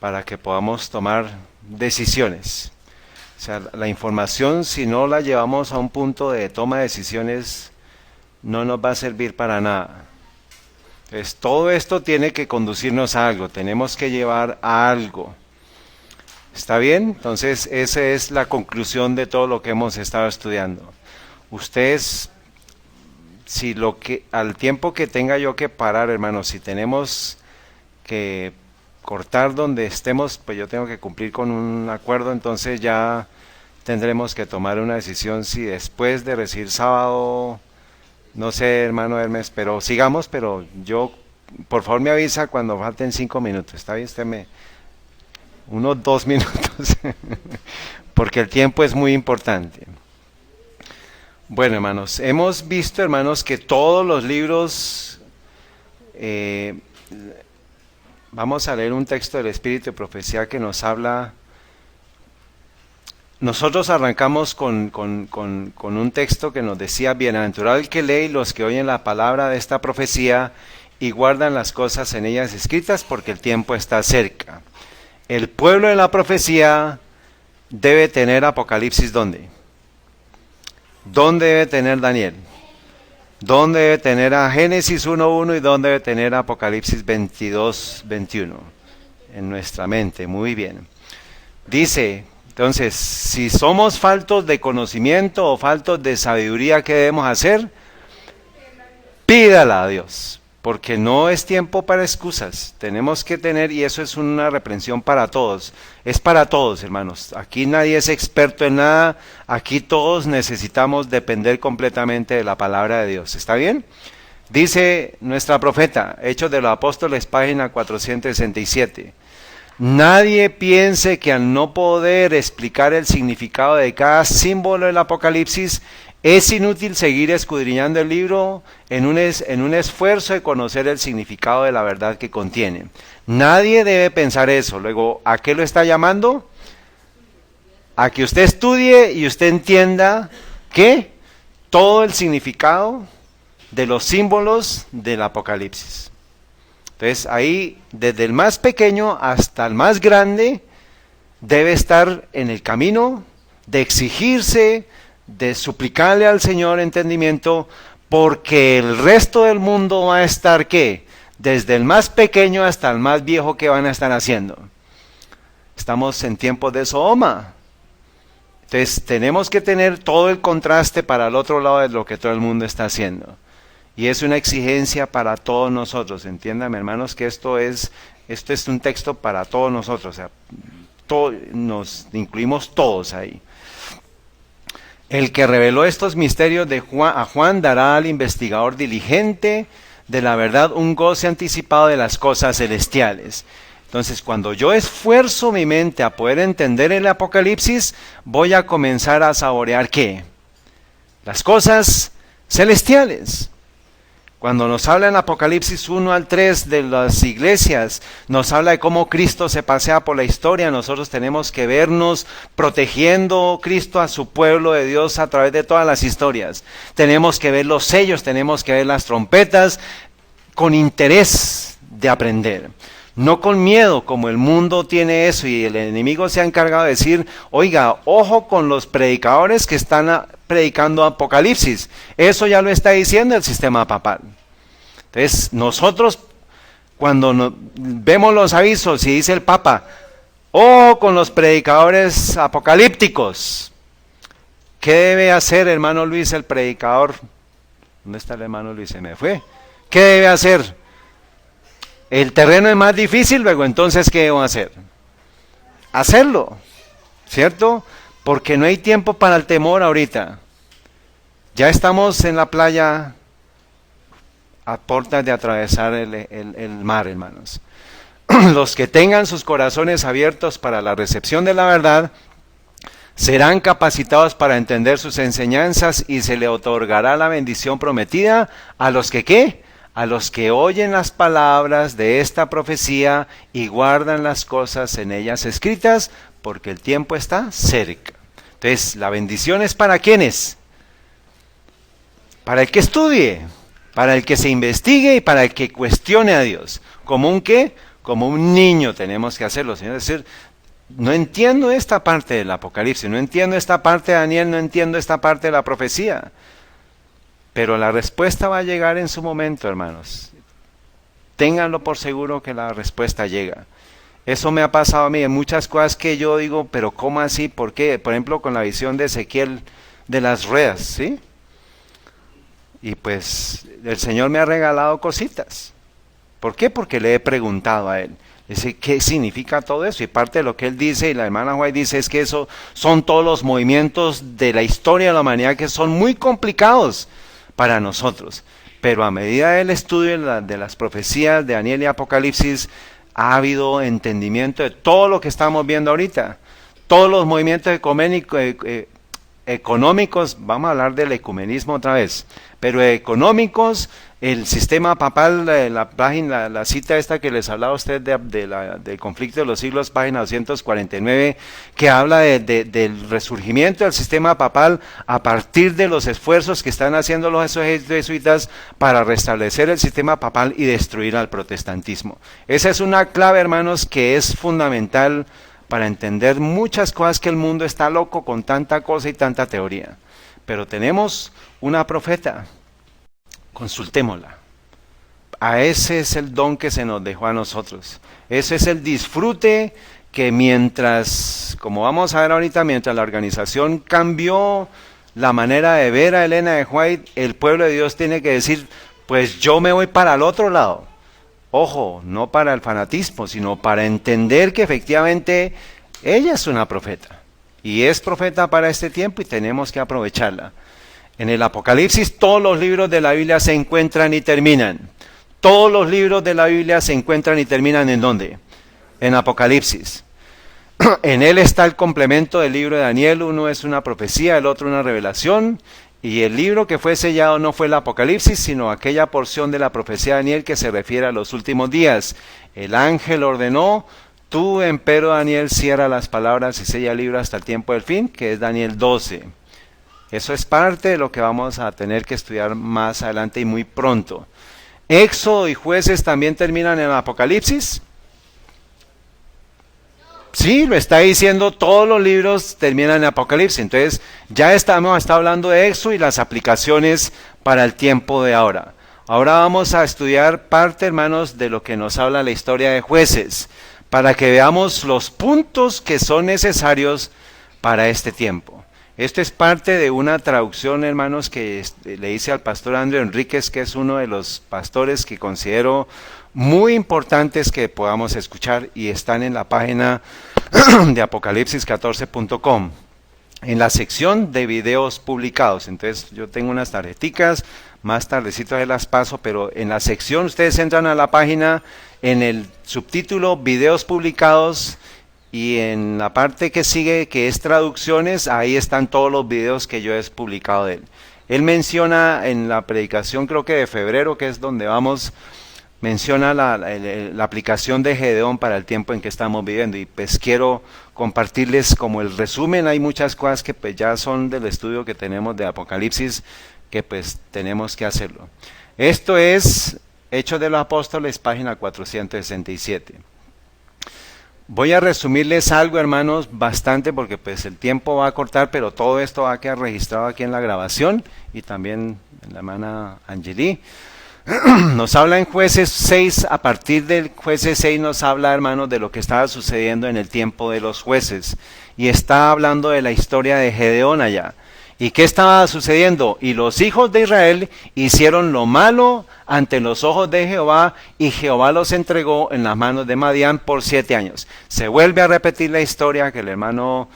para que podamos tomar decisiones. O sea, la información, si no la llevamos a un punto de toma de decisiones, no nos va a servir para nada. Entonces, todo esto tiene que conducirnos a algo, tenemos que llevar a algo. ¿Está bien? Entonces, esa es la conclusión de todo lo que hemos estado estudiando. Ustedes, si al tiempo que tenga yo que parar, hermanos, si tenemos que cortar donde estemos, pues yo tengo que cumplir con un acuerdo, entonces ya tendremos que tomar una decisión si después de recibir sábado, no sé, hermano Hermes, pero sigamos, pero yo, por favor me avisa cuando falten 5 minutos, ¿está bien? Unos 2 minutos, porque el tiempo es muy importante. Bueno, hermanos, hemos visto, hermanos, que todos los libros, vamos a leer un texto del Espíritu de Profecía que nos habla. Nosotros arrancamos con un texto que nos decía: bienaventurado el que lee y los que oyen la palabra de esta profecía y guardan las cosas en ellas escritas, porque el tiempo está cerca. El pueblo de la profecía debe tener Apocalipsis, ¿dónde? ¿Dónde debe tener Daniel? ¿Dónde debe tener a Génesis 1:1 y dónde debe tener Apocalipsis 22:21? En nuestra mente, muy bien. Dice, entonces, si somos faltos de conocimiento o faltos de sabiduría, ¿qué debemos hacer? Pídala a Dios, porque no es tiempo para excusas. Tenemos que tener, y eso es una reprensión para todos, es para todos, hermanos. Aquí nadie es experto en nada, aquí todos necesitamos depender completamente de la palabra de Dios. ¿Está bien? Dice nuestra profeta, Hechos de los Apóstoles, página 467. Nadie piense que al no poder explicar el significado de cada símbolo del Apocalipsis, es inútil seguir escudriñando el libro en un esfuerzo de conocer el significado de la verdad que contiene. Nadie debe pensar eso. Luego, ¿a qué lo está llamando? A que usted estudie y usted entienda que todo el significado de los símbolos del Apocalipsis. Entonces, ahí, desde el más pequeño hasta el más grande, debe estar en el camino de exigirse, de suplicarle al Señor entendimiento, porque el resto del mundo va a estar, ¿qué? Desde el más pequeño hasta el más viejo, ¿qué van a estar haciendo? Estamos en tiempos de Sodoma. Entonces tenemos que tener todo el contraste para el otro lado de lo que todo el mundo está haciendo. Y es una exigencia para todos nosotros. Entiéndame, hermanos, que esto es un texto para todos nosotros. O sea, nos incluimos todos ahí. El que reveló estos misterios a Juan dará al investigador diligente de la verdad un goce anticipado de las cosas celestiales. Entonces, cuando yo esfuerzo mi mente a poder entender el Apocalipsis, voy a comenzar a saborear ¿qué? Las cosas celestiales. Cuando nos habla en Apocalipsis 1-3 de las iglesias, nos habla de cómo Cristo se pasea por la historia. Nosotros tenemos que vernos protegiendo Cristo a su pueblo de Dios a través de todas las historias. Tenemos que ver los sellos, tenemos que ver las trompetas con interés de aprender. No con miedo, como el mundo tiene eso y el enemigo se ha encargado de decir, oiga, ojo con los predicadores que están predicando Apocalipsis. Eso ya lo está diciendo el sistema papal. Entonces, nosotros cuando vemos los avisos y dice el Papa, ojo con los predicadores apocalípticos. ¿Qué debe hacer, hermano Luis, el predicador? ¿Dónde está el hermano Luis? Se me fue. ¿Qué debe hacer? El terreno es más difícil, luego entonces, ¿qué debo hacer? Hacerlo, ¿cierto? Porque no hay tiempo para el temor ahorita. Ya estamos en la playa a puertas de atravesar el mar, hermanos. Los que tengan sus corazones abiertos para la recepción de la verdad, serán capacitados para entender sus enseñanzas y se le otorgará la bendición prometida a los que, ¿qué? A los que oyen las palabras de esta profecía y guardan las cosas en ellas escritas, porque el tiempo está cerca. Entonces, la bendición es para ¿quiénes? Para el que estudie, para el que se investigue y para el que cuestione a Dios. ¿Como un qué? como un niño tenemos que hacerlo, Señor. Es decir, no entiendo esta parte del Apocalipsis, no entiendo esta parte de Daniel, no entiendo esta parte de la profecía. Pero la respuesta va a llegar en su momento, hermanos. Ténganlo por seguro que la respuesta llega. Eso me ha pasado a mí en muchas cosas que yo digo, pero ¿cómo así? ¿Por qué? Por ejemplo, con la visión de Ezequiel de las ruedas, ¿sí? Y pues el Señor me ha regalado cositas. ¿Por qué? Porque le he preguntado a Él. Dice, ¿qué significa todo eso? Y parte de lo que Él dice, y la hermana White dice, es que eso son todos los movimientos de la historia de la humanidad que son muy complicados para nosotros. Pero a medida del estudio de las profecías de Daniel y Apocalipsis, ha habido entendimiento de todo lo que estamos viendo ahorita. Todos los movimientos económicos, vamos a hablar del ecumenismo otra vez, pero económicos, el sistema papal, la página, la cita esta que les hablaba a usted del conflicto de los siglos, página 249, que habla del resurgimiento del sistema papal a partir de los esfuerzos que están haciendo los jesuitas para restablecer el sistema papal y destruir al protestantismo. Esa es una clave, hermanos, que es fundamental para entender muchas cosas, que el mundo está loco con tanta cosa y tanta teoría. Pero tenemos una profeta, consultémosla. A ese es el don que se nos dejó a nosotros. Ese es el disfrute que mientras, como vamos a ver ahorita, mientras la organización cambió la manera de ver a Elena de White, el pueblo de Dios tiene que decir, pues yo me voy para el otro lado. Ojo, no para el fanatismo, sino para entender que efectivamente ella es una profeta. Y es profeta para este tiempo y tenemos que aprovecharla. En el Apocalipsis todos los libros de la Biblia se encuentran y terminan. Todos los libros de la Biblia se encuentran y terminan ¿en dónde? En Apocalipsis. En él está el complemento del libro de Daniel. Uno es una profecía, el otro una revelación. Y el libro que fue sellado no fue el Apocalipsis, sino aquella porción de la profecía de Daniel que se refiere a los últimos días. El ángel ordenó, tú, empero Daniel, cierra las palabras y sella el libro hasta el tiempo del fin, que es Daniel 12. Eso es parte de lo que vamos a tener que estudiar más adelante y muy pronto. Éxodo y Jueces también terminan en el Apocalipsis. Sí, lo está diciendo, todos los libros terminan en Apocalipsis. Entonces, ya está hablando de Éxodo y las aplicaciones para el tiempo de ahora. Ahora vamos a estudiar parte, hermanos, de lo que nos habla la historia de Jueces, para que veamos los puntos que son necesarios para este tiempo. Esto es parte de una traducción, hermanos, que le hice al pastor Andrew Enríquez, que es uno de los pastores que considero muy importantes que podamos escuchar, y están en la página de apocalipsis14.com, en la sección de videos publicados. Entonces yo tengo unas tarjeticas, más tardecito se las paso, pero en la sección ustedes entran a la página, en el subtítulo videos publicados, y en la parte que sigue, que es traducciones, ahí están todos los videos que yo he publicado de él. Él menciona en la predicación, creo que de febrero, que es donde vamos, menciona la aplicación de Gedeón para el tiempo en que estamos viviendo, y pues quiero compartirles como el resumen. Hay muchas cosas que pues ya son del estudio que tenemos de Apocalipsis, que pues tenemos que hacerlo. Esto es Hechos de los Apóstoles, página 467. Voy a resumirles algo, hermanos, bastante, porque pues el tiempo va a cortar, pero todo esto va a quedar registrado aquí en la grabación, y también en la hermana Angeli. Nos habla en Jueces 6, a partir del Jueces 6 nos habla, hermanos, de lo que estaba sucediendo en el tiempo de los jueces, y está hablando de la historia de Gedeón allá. ¿Y qué estaba sucediendo? Y los hijos de Israel hicieron lo malo ante los ojos de Jehová, y Jehová los entregó en las manos de Madián por 7 años. Se vuelve a repetir la historia que el hermano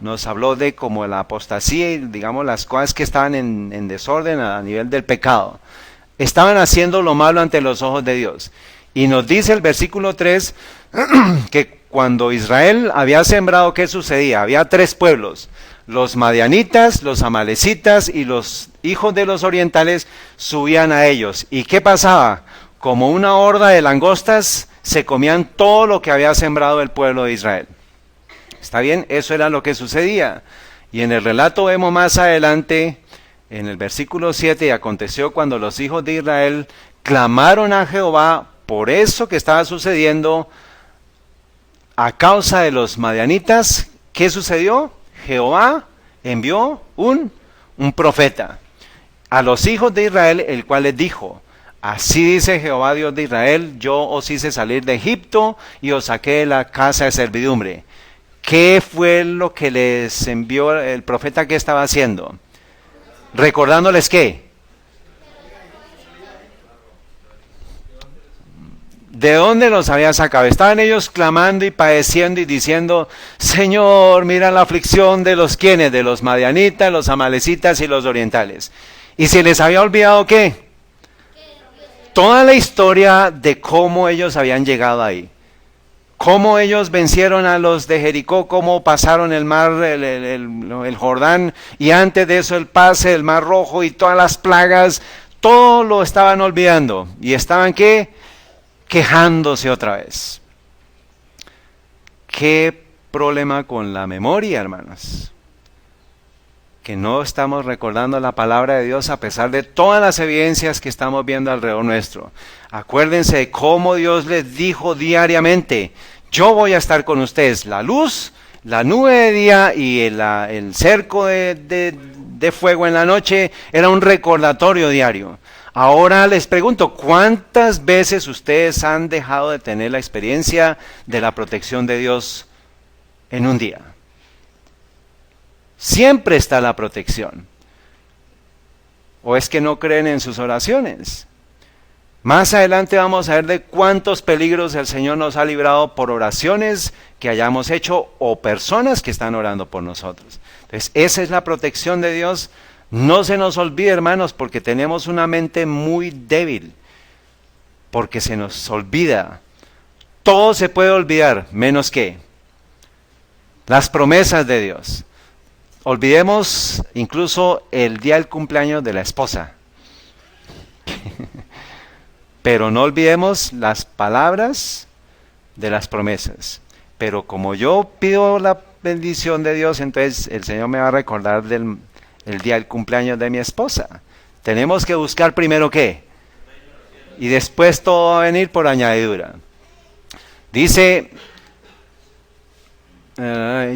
nos habló de como la apostasía y digamos las cosas que estaban en desorden a nivel del pecado. Estaban haciendo lo malo ante los ojos de Dios. Y nos dice el versículo 3 que cuando Israel había sembrado, ¿qué sucedía? Había 3 pueblos, los madianitas, los amalecitas y los hijos de los orientales subían a ellos. ¿Y qué pasaba? Como una horda de langostas se comían todo lo que había sembrado el pueblo de Israel. ¿Está bien? Eso era lo que sucedía. Y en el relato vemos más adelante, en el versículo 7, y aconteció cuando los hijos de Israel clamaron a Jehová por eso que estaba sucediendo a causa de los madianitas. ¿Qué sucedió? Jehová envió un profeta a los hijos de Israel, el cual les dijo: así dice Jehová Dios de Israel, yo os hice salir de Egipto y os saqué de la casa de servidumbre. ¿Qué fue lo que les envió el profeta? ¿Qué estaba haciendo? Recordándoles qué. ¿De dónde los había sacado? Estaban ellos clamando y padeciendo y diciendo: Señor, mira la aflicción de los quienes, de los madianitas, los amalecitas y los orientales. ¿Y se les había olvidado qué? Toda la historia de cómo ellos habían llegado ahí. Cómo ellos vencieron a los de Jericó, cómo pasaron el mar, el Jordán, y antes de eso el pase del Mar Rojo y todas las plagas, todo lo estaban olvidando. ¿Y estaban qué? Quejándose otra vez. ¿Qué problema con la memoria, hermanos? Que no estamos recordando la palabra de Dios a pesar de todas las evidencias que estamos viendo alrededor nuestro. Acuérdense de cómo Dios les dijo diariamente: yo voy a estar con ustedes. La luz, la nube de día y el cerco de fuego en la noche era un recordatorio diario. Ahora les pregunto, ¿cuántas veces ustedes han dejado de tener la experiencia de la protección de Dios en un día? Siempre está la protección. ¿O es que no creen en sus oraciones? Más adelante vamos a ver de cuántos peligros el Señor nos ha librado por oraciones que hayamos hecho o personas que están orando por nosotros. Entonces, esa es la protección de Dios. No se nos olvide, hermanos, porque tenemos una mente muy débil. Porque se nos olvida. Todo se puede olvidar, menos que las promesas de Dios. Olvidemos incluso el día del cumpleaños de la esposa. Pero no olvidemos las palabras de las promesas. Pero como yo pido la bendición de Dios, entonces el Señor me va a recordar el día del cumpleaños de mi esposa. Tenemos que buscar primero qué. Y después todo va a venir por añadidura. Dice: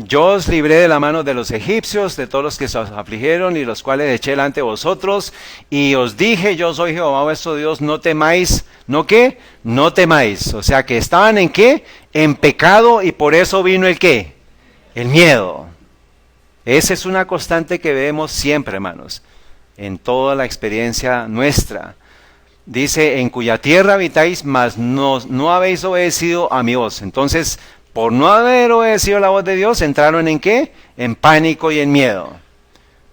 yo os libré de la mano de los egipcios, de todos los que os afligieron y los cuales eché delante de vosotros, y os dije: yo soy Jehová vuestro Dios, no temáis. ¿No qué? No temáis. O sea que estaban en qué? En pecado, y por eso vino el qué? El miedo. Esa es una constante que vemos siempre, hermanos, en toda la experiencia nuestra. Dice: en cuya tierra habitáis, mas no habéis obedecido a mi voz. Entonces, por no haber obedecido la voz de Dios, entraron en qué? En pánico y en miedo.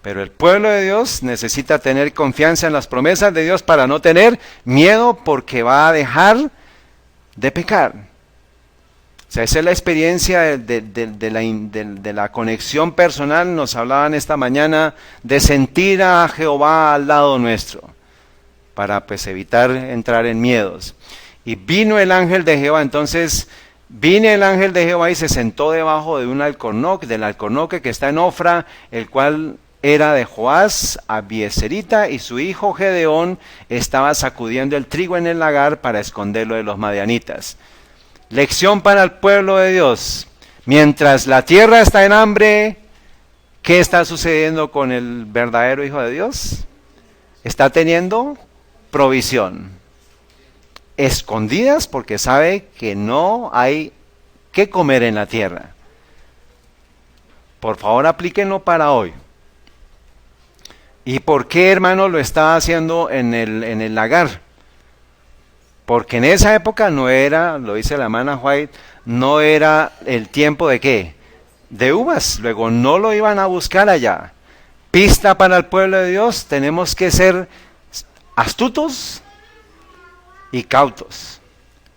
Pero el pueblo de Dios necesita tener confianza en las promesas de Dios para no tener miedo, porque va a dejar de pecar. O sea, esa es la experiencia de la conexión personal. Nos hablaban esta mañana de sentir a Jehová al lado nuestro, para pues evitar entrar en miedos. Y vino el ángel de Jehová. Entonces vino el ángel de Jehová y se sentó debajo de un alcornoque, del alcornoque que está en Ofra, el cual era de Joás, Abieserita, y su hijo Gedeón estaba sacudiendo el trigo en el lagar para esconderlo de los madianitas. Lección para el pueblo de Dios: mientras la tierra está en hambre, ¿qué está sucediendo con el verdadero Hijo de Dios? Está teniendo provisión. Escondidas, porque sabe que no hay que comer en la tierra. Por favor, aplíquenlo para hoy. ¿Y por qué, hermano, lo estaba haciendo en el lagar? Porque en esa época no era, lo dice la hermana White, no era el tiempo de ¿qué? De uvas. Luego no lo iban a buscar allá. Pista para el pueblo de Dios: tenemos que ser astutos y cautos.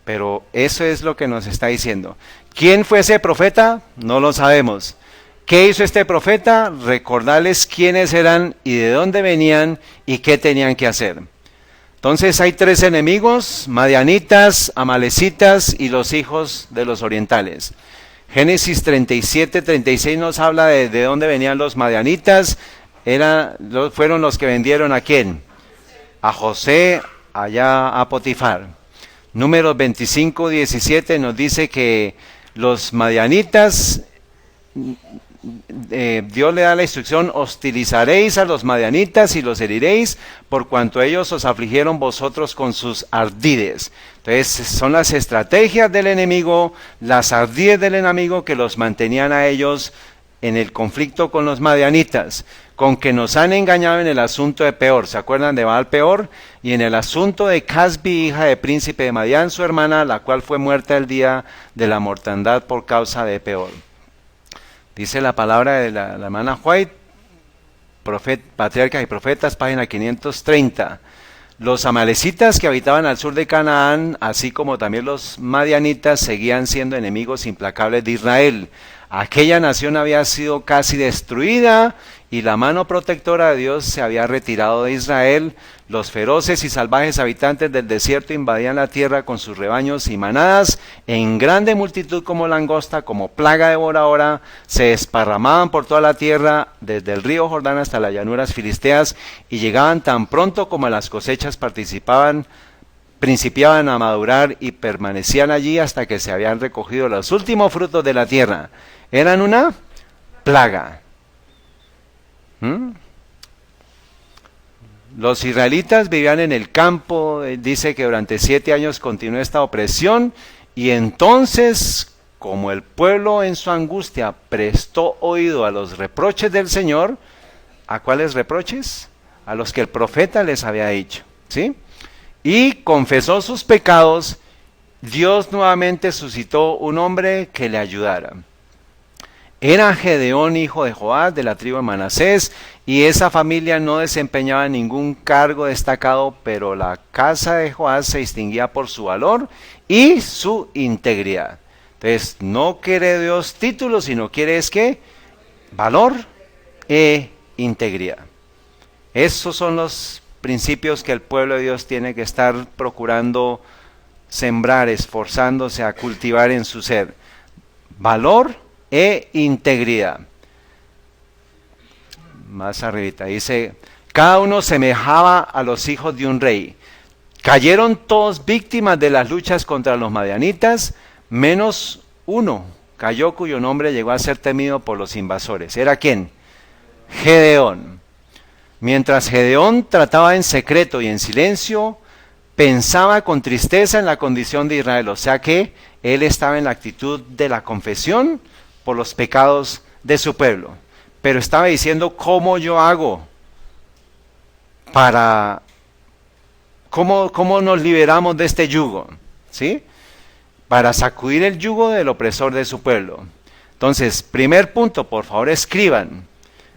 Pero eso es lo que nos está diciendo. ¿Quién fue ese profeta? No lo sabemos. ¿Qué hizo este profeta? Recordarles quiénes eran y de dónde venían y qué tenían que hacer. Entonces hay tres enemigos: madianitas, amalecitas y los hijos de los orientales. Génesis 37, 36 nos habla de dónde venían los madianitas. Fueron los que vendieron ¿a quién? A José allá a Potifar. Números 25, 17 nos dice que los madianitas, Dios le da la instrucción: hostilizaréis a los madianitas y los heriréis, por cuanto ellos os afligieron vosotros con sus ardides. Entonces son las estrategias del enemigo, las ardides del enemigo que los mantenían a ellos en el conflicto con los madianitas, con que nos han engañado en el asunto de Peor. ¿Se acuerdan de Baal Peor? Y en el asunto de Casbi, hija de príncipe de Madián, su hermana, la cual fue muerta el día de la mortandad por causa de Peor. Dice la palabra de la hermana White, Patriarcas y Profetas, página 530. Los amalecitas que habitaban al sur de Canaán, así como también los madianitas, seguían siendo enemigos implacables de Israel. Aquella nación había sido casi destruida y la mano protectora de Dios se había retirado de Israel. Los feroces y salvajes habitantes del desierto invadían la tierra con sus rebaños y manadas en grande multitud como langosta, como plaga devoradora. Se desparramaban por toda la tierra, desde el río Jordán hasta las llanuras filisteas, y llegaban tan pronto como las cosechas principiaban a madurar, y permanecían allí hasta que se habían recogido los últimos frutos de la tierra. Eran una plaga. Los israelitas vivían en el campo. Dice que durante 7 años continuó esta opresión, y entonces, como el pueblo en su angustia prestó oído a los reproches del Señor, ¿a cuáles reproches? A los que el profeta les había dicho, ¿sí? Y confesó sus pecados, Dios nuevamente suscitó un hombre que le ayudara. Era Gedeón, hijo de Joás, de la tribu de Manasés, y esa familia no desempeñaba ningún cargo destacado, pero la casa de Joás se distinguía por su valor y su integridad. Entonces, no quiere Dios títulos, sino quiere es que valor e integridad. Esos son los principios que el pueblo de Dios tiene que estar procurando sembrar, esforzándose a cultivar en su ser. Valor e integridad. Más arribita dice: cada uno semejaba a los hijos de un rey. Cayeron todos víctimas de las luchas contra los madianitas, menos uno cayó, cuyo nombre llegó a ser temido por los invasores. ¿Era quién? Gedeón. Mientras Gedeón trataba en secreto y en silencio, pensaba con tristeza en la condición de Israel. O sea que él estaba en la actitud de la confesión por los pecados de su pueblo. Pero estaba diciendo: ¿cómo yo hago para... ¿Cómo nos liberamos de este yugo? ¿Sí? Para sacudir el yugo del opresor de su pueblo. Entonces, primer punto, por favor escriban.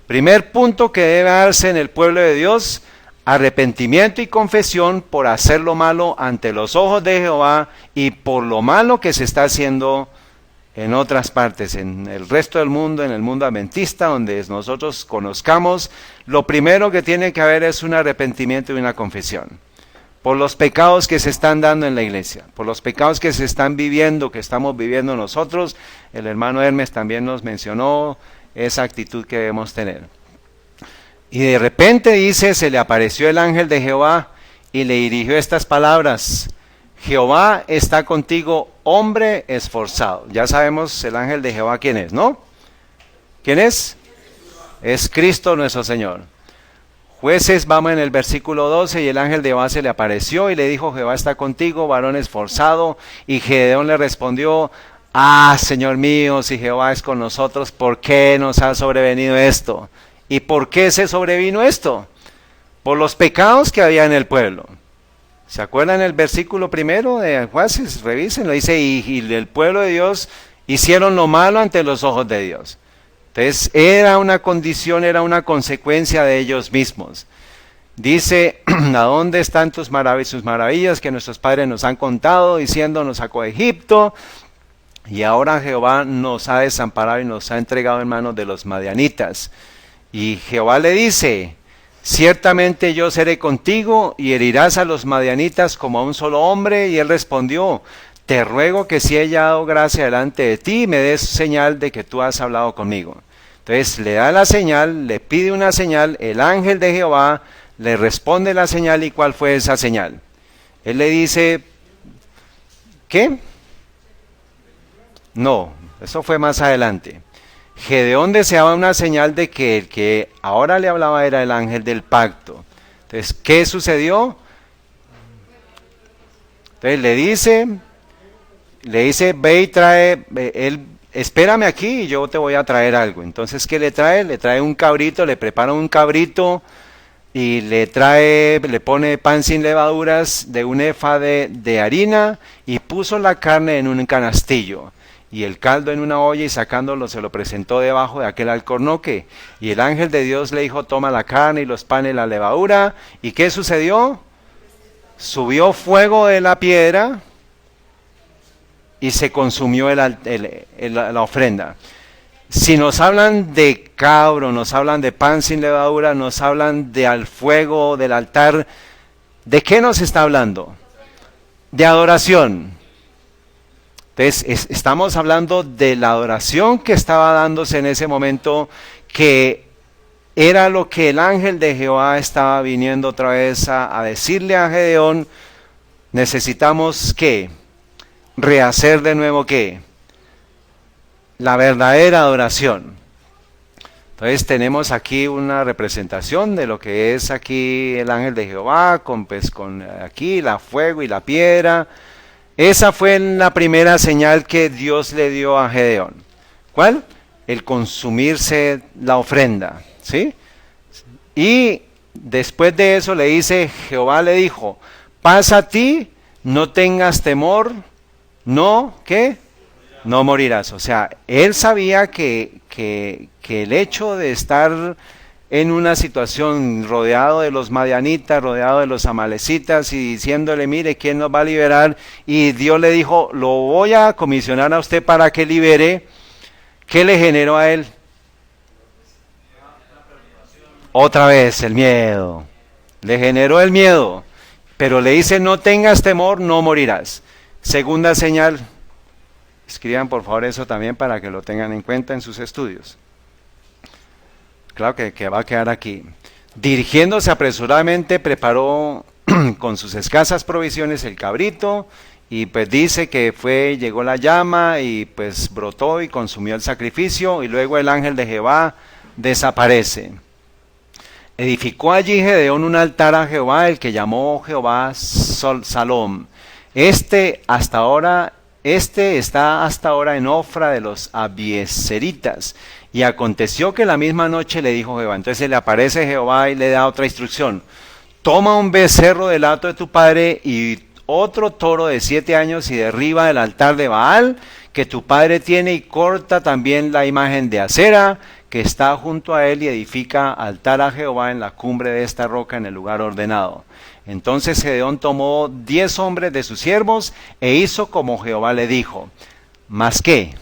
Primer punto que debe darse en el pueblo de Dios: arrepentimiento y confesión por hacer lo malo ante los ojos de Jehová y por lo malo que se está haciendo en otras partes, en el resto del mundo, en el mundo adventista, donde nosotros conozcamos. Lo primero que tiene que haber es un arrepentimiento y una confesión por los pecados que se están dando en la iglesia, por los pecados que se están viviendo, que estamos viviendo nosotros. El hermano Hermes también nos mencionó esa actitud que debemos tener. Y de repente dice: se le apareció el ángel de Jehová y le dirigió estas palabras: Jehová está contigo, hombre esforzado. Ya sabemos el ángel de Jehová quién es, ¿no? ¿Quién es? Es Cristo nuestro Señor. Jueces, vamos en el versículo 12, y el ángel de Jehová se le apareció y le dijo: Jehová está contigo, varón esforzado. Y Gedeón le respondió: ah, Señor mío, si Jehová es con nosotros, ¿por qué nos ha sobrevenido esto? ¿Y por qué se sobrevino esto? Por los pecados que había en el pueblo. ¿Se acuerdan el versículo primero de Jueces? Revísenlo. Dice: y el pueblo de Dios hicieron lo malo ante los ojos de Dios. Entonces era una condición, era una consecuencia de ellos mismos. Dice: ¿a dónde están tus maravillas que nuestros padres nos han contado, diciendo: nos sacó de Egipto? Y ahora Jehová nos ha desamparado y nos ha entregado en manos de los madianitas. Y Jehová le dice: ciertamente yo seré contigo y herirás a los madianitas como a un solo hombre. Y él respondió: te ruego que si haya dado gracia delante de ti, me des señal de que tú has hablado conmigo. Entonces le da la señal, le pide una señal, el ángel de Jehová le responde la señal. ¿Y cuál fue esa señal? Él le dice, ¿qué? No, eso fue más adelante. Gedeón deseaba una señal de que el que ahora le hablaba era el ángel del pacto. Entonces, ¿qué sucedió? Entonces le dice, ve y trae, él, espérame aquí y yo te voy a traer algo. Entonces, ¿qué le trae? Le trae un cabrito, le prepara un cabrito y le pone pan sin levaduras de un efa de harina y puso la carne en un canastillo y el caldo en una olla y sacándolo se lo presentó debajo de aquel alcornoque. Y el ángel de Dios le dijo, toma la carne y los panes y la levadura. ¿Y qué sucedió? Subió fuego de la piedra y se consumió la ofrenda. Si nos hablan de cabro, nos hablan de pan sin levadura, nos hablan de al fuego del altar, ¿de qué nos está hablando? De adoración. Entonces, estamos hablando de la adoración que estaba dándose en ese momento, que era lo que el ángel de Jehová estaba viniendo otra vez a decirle a Gedeón, necesitamos ¿qué? Rehacer de nuevo ¿qué? La verdadera adoración. Entonces tenemos aquí una representación de lo que es aquí el ángel de Jehová, con aquí la fuego y la piedra. Esa fue la primera señal que Dios le dio a Gedeón. ¿Cuál? El consumirse la ofrenda, ¿sí? Y después de eso le dice, Jehová le dijo, pasa a ti, no tengas temor, no, ¿qué? No morirás. O sea, él sabía que el hecho de estar en una situación rodeado de los madianitas, rodeado de los amalecitas y diciéndole, mire, ¿quién nos va a liberar? Y Dios le dijo, lo voy a comisionar a usted para que libere. ¿Qué le generó a él? Otra vez el miedo. Le generó el miedo. Pero le dice, no tengas temor, no morirás. Segunda señal. Escriban por favor eso también para que lo tengan en cuenta en sus estudios. Claro que va a quedar aquí. Dirigiéndose apresuradamente, preparó con sus escasas provisiones el cabrito, y pues dice que llegó la llama, y pues brotó y consumió el sacrificio, y luego el ángel de Jehová desaparece. Edificó allí Gedeón un altar a Jehová, el que llamó Jehová Salom. Este está hasta ahora en Ofra de los Abieseritas. Y aconteció que la misma noche le dijo Jehová. Entonces se le aparece Jehová y le da otra instrucción. Toma un becerro del hato de tu padre y otro toro de 7 años y derriba el altar de Baal que tu padre tiene, y corta también la imagen de acera que está junto a él, y edifica altar a Jehová en la cumbre de esta roca en el lugar ordenado. Entonces Gedeón tomó 10 hombres de sus siervos e hizo como Jehová le dijo. ¿Más qué?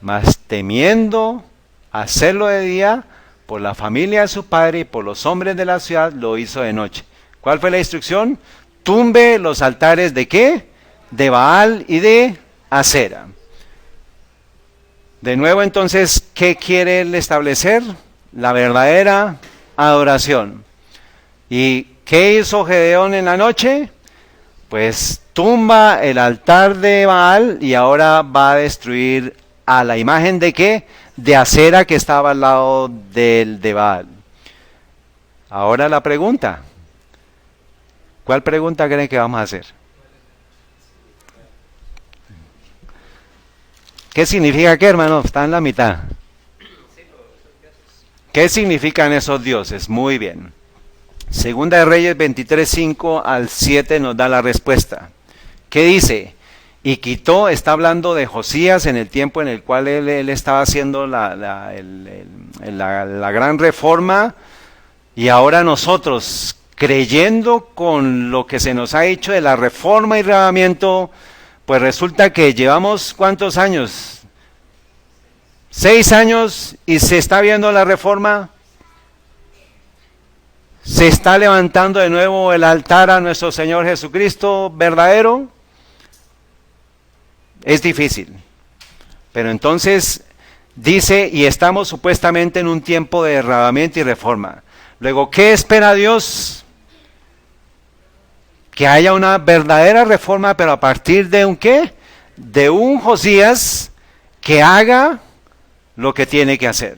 Mas temiendo hacerlo de día, por la familia de su padre y por los hombres de la ciudad, lo hizo de noche. ¿Cuál fue la instrucción? Tumbe los altares de ¿qué? De Baal y de Acera. De nuevo entonces, ¿qué quiere él establecer? La verdadera adoración. ¿Y qué hizo Gedeón en la noche? Pues tumba el altar de Baal y ahora va a destruir a la imagen de ¿qué? De Acera que estaba al lado del de Baal. Ahora la pregunta. ¿Cuál pregunta creen que vamos a hacer? ¿Qué significa qué, hermano? Está en la mitad. ¿Qué significan esos dioses? Muy bien. Segunda de Reyes 23:5 al 7 nos da la respuesta. ¿Qué dice? Y quitó, está hablando de Josías en el tiempo en el cual él estaba haciendo la gran reforma, y ahora nosotros, creyendo con lo que se nos ha hecho de la reforma y reavivamiento, pues resulta que llevamos ¿cuántos años? 6 años y se está viendo la reforma. Se está levantando de nuevo el altar a nuestro Señor Jesucristo verdadero. Es difícil. Pero entonces dice, y estamos supuestamente en un tiempo de derramamiento y reforma. Luego, ¿qué espera Dios? que haya una verdadera reforma, pero a partir de un ¿qué? De un Josías que haga lo que tiene que hacer.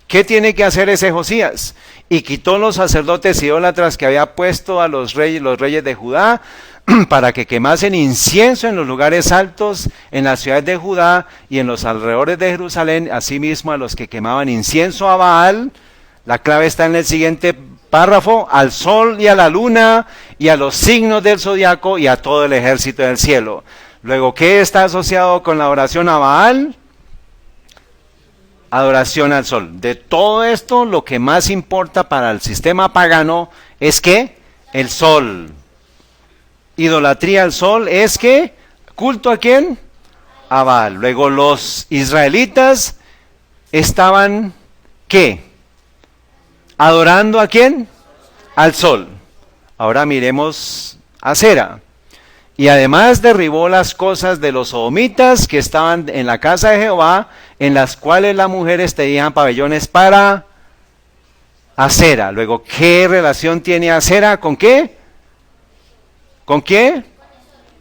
¿Qué tiene que hacer ese Josías? Y quitó los sacerdotes idólatras que había puesto a los reyes de Judá, para que quemasen incienso en los lugares altos, en las ciudades de Judá y en los alrededores de Jerusalén, asimismo a los que quemaban incienso a Baal. La clave está en el siguiente párrafo: al sol y a la luna y a los signos del zodiaco y a todo el ejército del cielo. Luego, ¿qué está asociado con la oración a Baal? Adoración al sol. De todo esto, lo que más importa para el sistema pagano es que el sol. Idolatría al sol es que culto a quién? A Baal. Luego los israelitas estaban ¿qué? Adorando a quién? Al sol. Ahora miremos a Acera. Y además derribó las cosas de los sodomitas que estaban en la casa de Jehová, en las cuales las mujeres tenían pabellones para Acera. Luego, ¿qué relación tiene Acera con qué? ¿Con qué?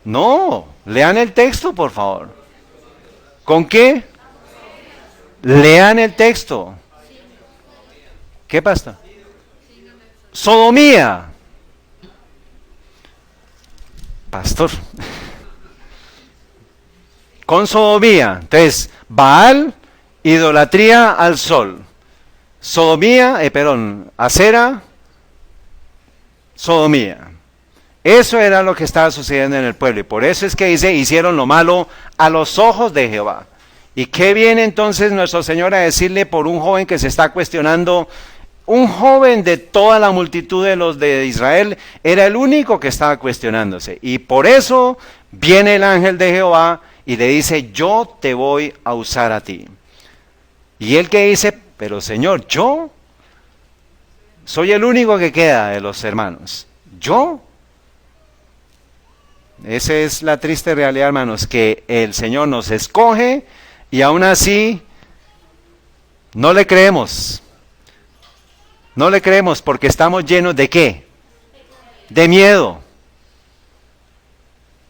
No, lean el texto, por favor. ¿Con qué? Lean el texto. ¿Qué pasa? Sodomía. Pastor. Con sodomía. Entonces, Baal, idolatría al sol. Sodomía, Acera, sodomía. Eso era lo que estaba sucediendo en el pueblo. Y por eso es que dice, hicieron lo malo a los ojos de Jehová. ¿Y qué viene entonces nuestro Señor a decirle por un joven que se está cuestionando? Un joven de toda la multitud de los de Israel era el único que estaba cuestionándose. Y por eso viene el ángel de Jehová y le dice, yo te voy a usar a ti. Y él que dice, pero Señor, yo soy el único que queda de los hermanos. ¿Yo? Esa es la triste realidad, hermanos, que el Señor nos escoge y aún así no le creemos. No le creemos porque estamos llenos de ¿qué? De miedo.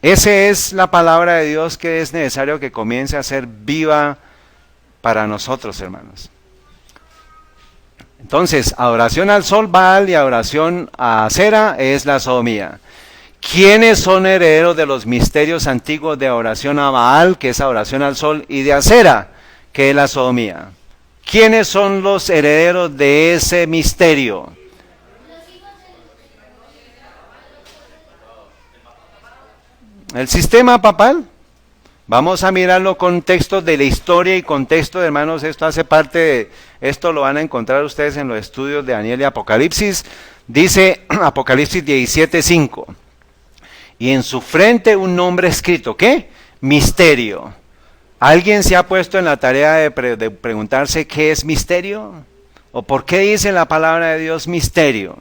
Esa es la palabra de Dios que es necesario que comience a ser viva para nosotros, hermanos. Entonces, adoración al sol, Baal, y adoración a Acera es la sodomía. ¿Quiénes son herederos de los misterios antiguos de adoración a Baal, que es adoración al sol, y de Acera, que es la sodomía? ¿Quiénes son los herederos de ese misterio? El sistema papal. Vamos a mirarlo con textos de la historia y contexto, hermanos. Esto hace parte de, esto lo van a encontrar ustedes en los estudios de Daniel y Apocalipsis. Dice Apocalipsis 17:5. Y en su frente un nombre escrito, ¿qué? Misterio. ¿Alguien se ha puesto en la tarea de preguntarse qué es misterio? ¿O por qué dice la palabra de Dios misterio?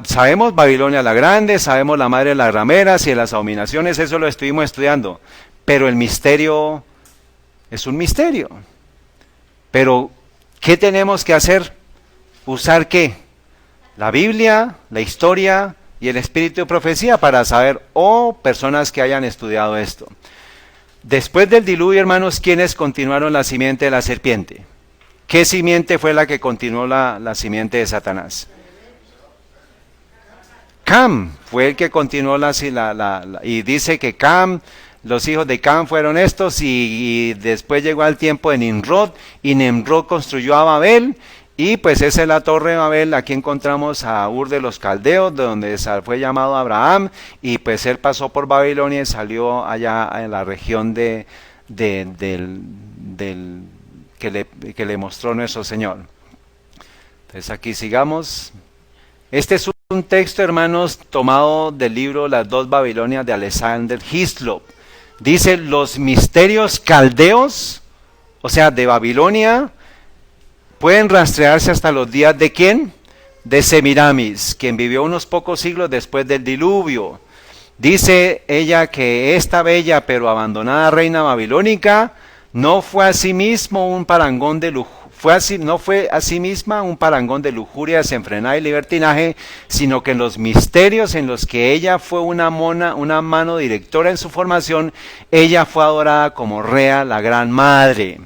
Sabemos Babilonia la Grande, sabemos la madre de las rameras y de las abominaciones, eso lo estuvimos estudiando. Pero el misterio es un misterio. Pero, ¿qué tenemos que hacer? ¿Usar qué? La Biblia, la historia y el espíritu de profecía para saber, personas que hayan estudiado esto. Después del diluvio, hermanos, ¿quiénes continuaron la simiente de la serpiente? ¿Qué simiente fue la que continuó la simiente de Satanás? Cam fue el que continuó y dice que Cam, los hijos de Cam fueron estos, y después llegó al tiempo de Nimrod, y Nimrod construyó a Babel, y pues esa es la torre de Babel. Aquí encontramos a Ur de los Caldeos, de donde fue llamado Abraham, y pues él pasó por Babilonia y salió allá en la región que le mostró nuestro Señor. Entonces aquí sigamos. Este es un texto, hermanos, tomado del libro Las dos Babilonias de Alexander Hislop. Dice, los misterios caldeos, o sea, de Babilonia, pueden rastrearse hasta los días de ¿quién? De Semiramis, quien vivió unos pocos siglos después del diluvio. Dice ella que esta bella pero abandonada reina babilónica no fue asimismo un parangón de no fue a sí misma un parangón de lujuria, desenfrenada y libertinaje, sino que en los misterios en los que ella fue una mano directora en su formación, ella fue adorada como Rea, la gran madre.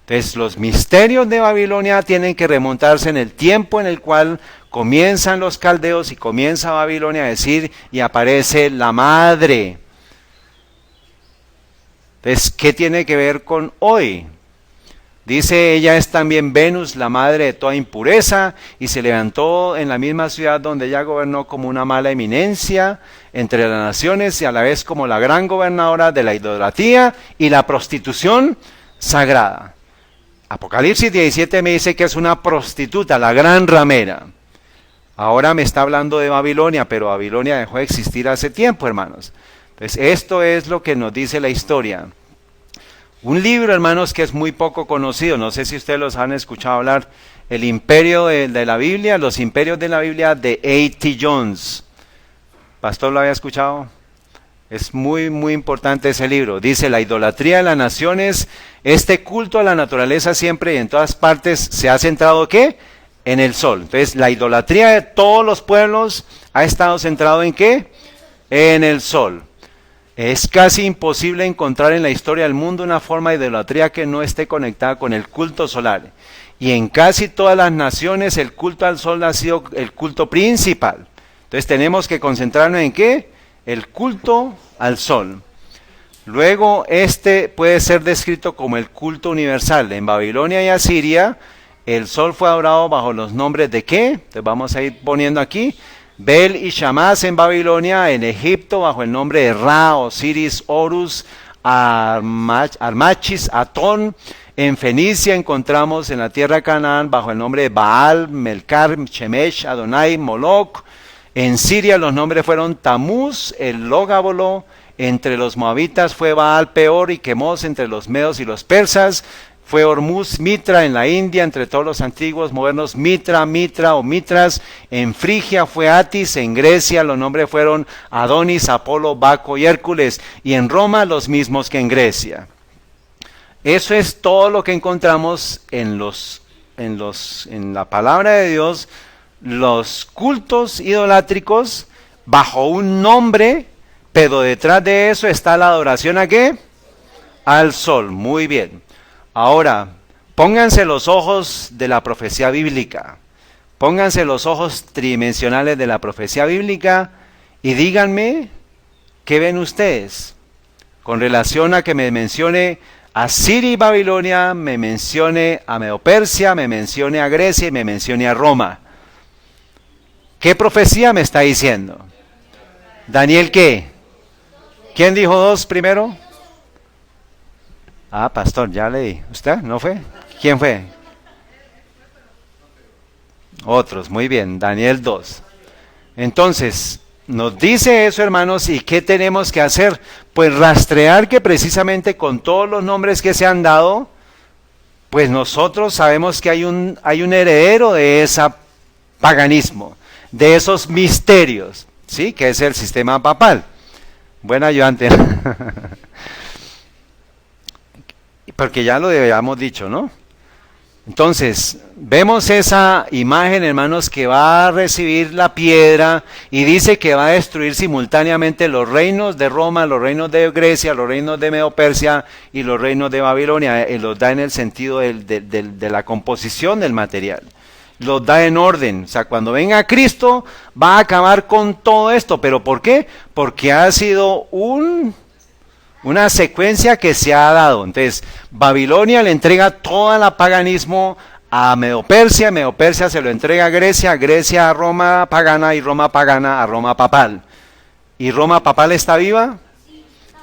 Entonces los misterios de Babilonia tienen que remontarse en el tiempo en el cual comienzan los caldeos y comienza Babilonia a decir y aparece la madre. Entonces, ¿qué tiene que ver con hoy? Dice, ella es también Venus, la madre de toda impureza, y se levantó en la misma ciudad donde ella gobernó como una mala eminencia entre las naciones y a la vez como la gran gobernadora de la idolatría y la prostitución sagrada. Apocalipsis 17 me dice que es una prostituta, la gran ramera. Ahora me está hablando de Babilonia, pero Babilonia dejó de existir hace tiempo, hermanos. Entonces, esto es lo que nos dice la historia. Un libro, hermanos, que es muy poco conocido, no sé si ustedes los han escuchado hablar, El Imperio de la Biblia, Los Imperios de la Biblia, de A.T. Jones. ¿Pastor lo había escuchado? Es muy, muy importante ese libro. Dice, la idolatría de las naciones, este culto a la naturaleza siempre y en todas partes se ha centrado, ¿qué? En el sol. Entonces, la idolatría de todos los pueblos ha estado centrado ¿en qué? En el sol. Es casi imposible encontrar en la historia del mundo una forma de idolatría que no esté conectada con el culto solar. Y en casi todas las naciones el culto al sol ha sido el culto principal. Entonces tenemos que concentrarnos en ¿qué? El culto al sol. Luego este puede ser descrito como el culto universal. En Babilonia y Asiria el sol fue adorado bajo los nombres de ¿qué? Entonces vamos a ir poniendo aquí. Bel y Shamash en Babilonia, en Egipto bajo el nombre de Ra, Osiris, Horus, Armachis, Atón. En Fenicia encontramos en la tierra de Canaán bajo el nombre de Baal, Melcar, Shemesh, Adonai, Moloch. En Siria los nombres fueron Tamuz, el Logábolo. Entre los moabitas fue Baal Peor y Quemos entre los medos y los persas. Fue Hormuz, Mitra en la India, entre todos los antiguos modernos, Mitra o Mitras. En Frigia fue Atis, en Grecia los nombres fueron Adonis, Apolo, Baco y Hércules. Y en Roma los mismos que en Grecia. Eso es todo lo que encontramos en la palabra de Dios, los cultos idolátricos bajo un nombre, pero detrás de eso está la adoración ¿a qué? Al sol. Muy bien. Ahora, pónganse los ojos de la profecía bíblica, pónganse los ojos tridimensionales de la profecía bíblica y díganme qué ven ustedes con relación a que me mencione a Siria y Babilonia, me mencione a Medo-Persia, me mencione a Grecia y me mencione a Roma. ¿Qué profecía me está diciendo? ¿Daniel qué? ¿Quién dijo 2 primero? Ah, pastor, ya leí. ¿Usted? ¿No fue? ¿Quién fue? Otros, muy bien. Daniel 2. Entonces, nos dice eso, hermanos, ¿y qué tenemos que hacer? Pues rastrear que precisamente con todos los nombres que se han dado, pues nosotros sabemos que hay un heredero de ese paganismo, de esos misterios, ¿sí? Que es el sistema papal. Buen ayudante. Porque ya lo habíamos dicho, ¿no? Entonces, vemos esa imagen, hermanos, que va a recibir la piedra y dice que va a destruir simultáneamente los reinos de Roma, los reinos de Grecia, los reinos de Medo-Persia y los reinos de Babilonia. Los da en el sentido de la composición del material. Los da en orden. O sea, cuando venga Cristo va a acabar con todo esto. ¿Pero por qué? Porque ha sido una secuencia que se ha dado. Entonces, Babilonia le entrega todo el paganismo a Medo-Persia, Medo-Persia se lo entrega a Grecia, Grecia a Roma pagana y Roma pagana a Roma papal. ¿Y Roma papal está viva?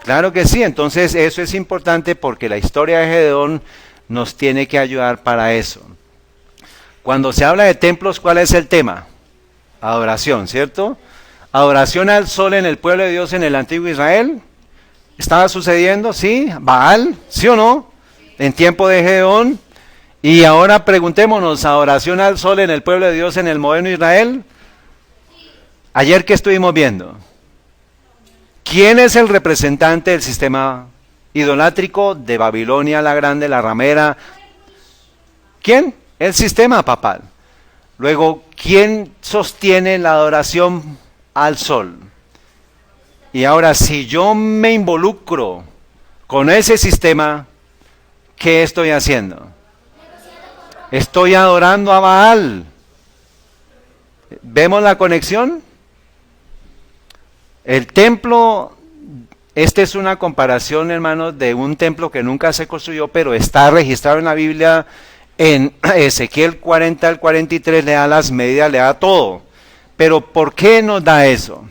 Claro que sí. Entonces, eso es importante porque la historia de Gedeón nos tiene que ayudar para eso. Cuando se habla de templos, ¿cuál es el tema? Adoración, ¿cierto? Adoración al sol en el pueblo de Dios en el antiguo Israel. ¿Estaba sucediendo? Sí. Baal, ¿sí o no? En tiempo de Gedeón. Y ahora preguntémonos, ¿adoración al sol en el pueblo de Dios en el moderno Israel? Ayer, ¿qué estuvimos viendo? ¿Quién es el representante del sistema idolátrico de Babilonia la Grande, la ramera? ¿Quién? El sistema papal. Luego, ¿quién sostiene la adoración al sol? Y ahora, si yo me involucro con ese sistema, ¿qué estoy haciendo? Estoy adorando a Baal. ¿Vemos la conexión? El templo, esta es una comparación, hermanos, de un templo que nunca se construyó, pero está registrado en la Biblia, en Ezequiel 40 al 43, le da las medidas, le da todo. Pero ¿por qué nos da eso?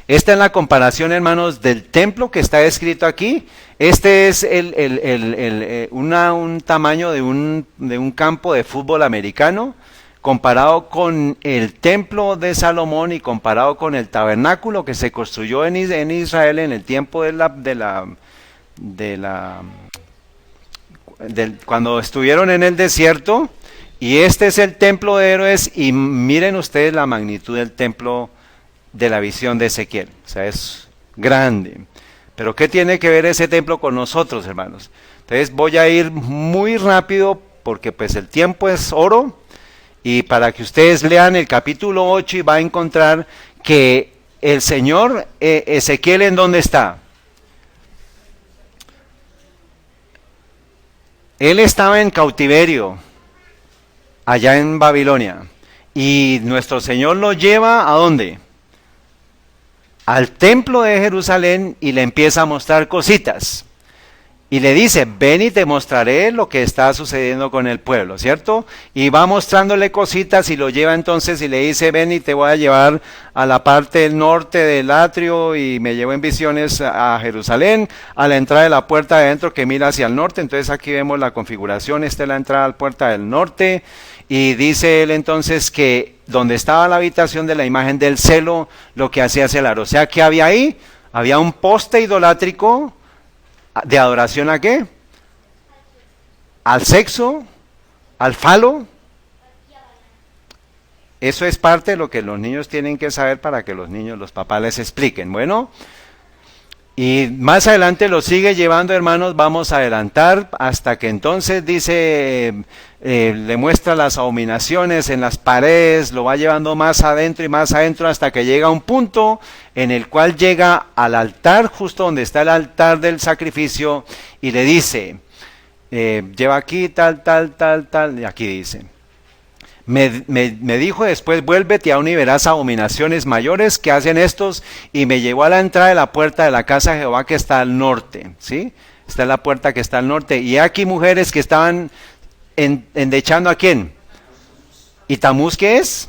Esta es la comparación, hermanos, del templo que está escrito aquí. Este es un tamaño de un campo de fútbol americano, comparado con el templo de Salomón y comparado con el tabernáculo que se construyó en Israel en el tiempo cuando estuvieron en el desierto. Y este es el templo de héroes, y miren ustedes la magnitud del templo de la visión de Ezequiel. O sea, es grande. Pero ¿qué tiene que ver ese templo con nosotros, hermanos? Entonces voy a ir muy rápido porque pues el tiempo es oro, y para que ustedes lean el capítulo 8 y va a encontrar que el Señor, Ezequiel, ¿en dónde está? Él estaba en cautiverio allá en Babilonia, y nuestro Señor lo lleva ¿a dónde? Al templo de Jerusalén, y le empieza a mostrar cositas. Y le dice, ven y te mostraré lo que está sucediendo con el pueblo, ¿cierto? Y va mostrándole cositas y lo lleva entonces y le dice, ven y te voy a llevar a la parte del norte del atrio, y me llevó en visiones a Jerusalén, a la entrada de la puerta de adentro que mira hacia el norte. Entonces aquí vemos la configuración, esta es la entrada a la puerta del norte. Y dice él entonces que donde estaba la habitación de la imagen del celo, lo que hacía es el aro. O sea, ¿qué había ahí? Había un poste idolátrico de adoración ¿a qué? Al sexo, al falo. Eso es parte de lo que los niños tienen que saber para que los papás les expliquen. Bueno, y más adelante lo sigue llevando, hermanos. Vamos a adelantar hasta que entonces dice, le muestra las abominaciones en las paredes, lo va llevando más adentro y más adentro hasta que llega a un punto en el cual llega al altar, justo donde está el altar del sacrificio, y le dice, lleva aquí tal, y aquí dice, me dijo después, vuélvete aún y verás abominaciones mayores que hacen estos, y me llevó a la entrada de la puerta de la casa de Jehová que está al norte, ¿sí? Esta es la puerta que está al norte, y aquí mujeres que estaban endechando ¿a quién? ¿Y Tamuz qué es?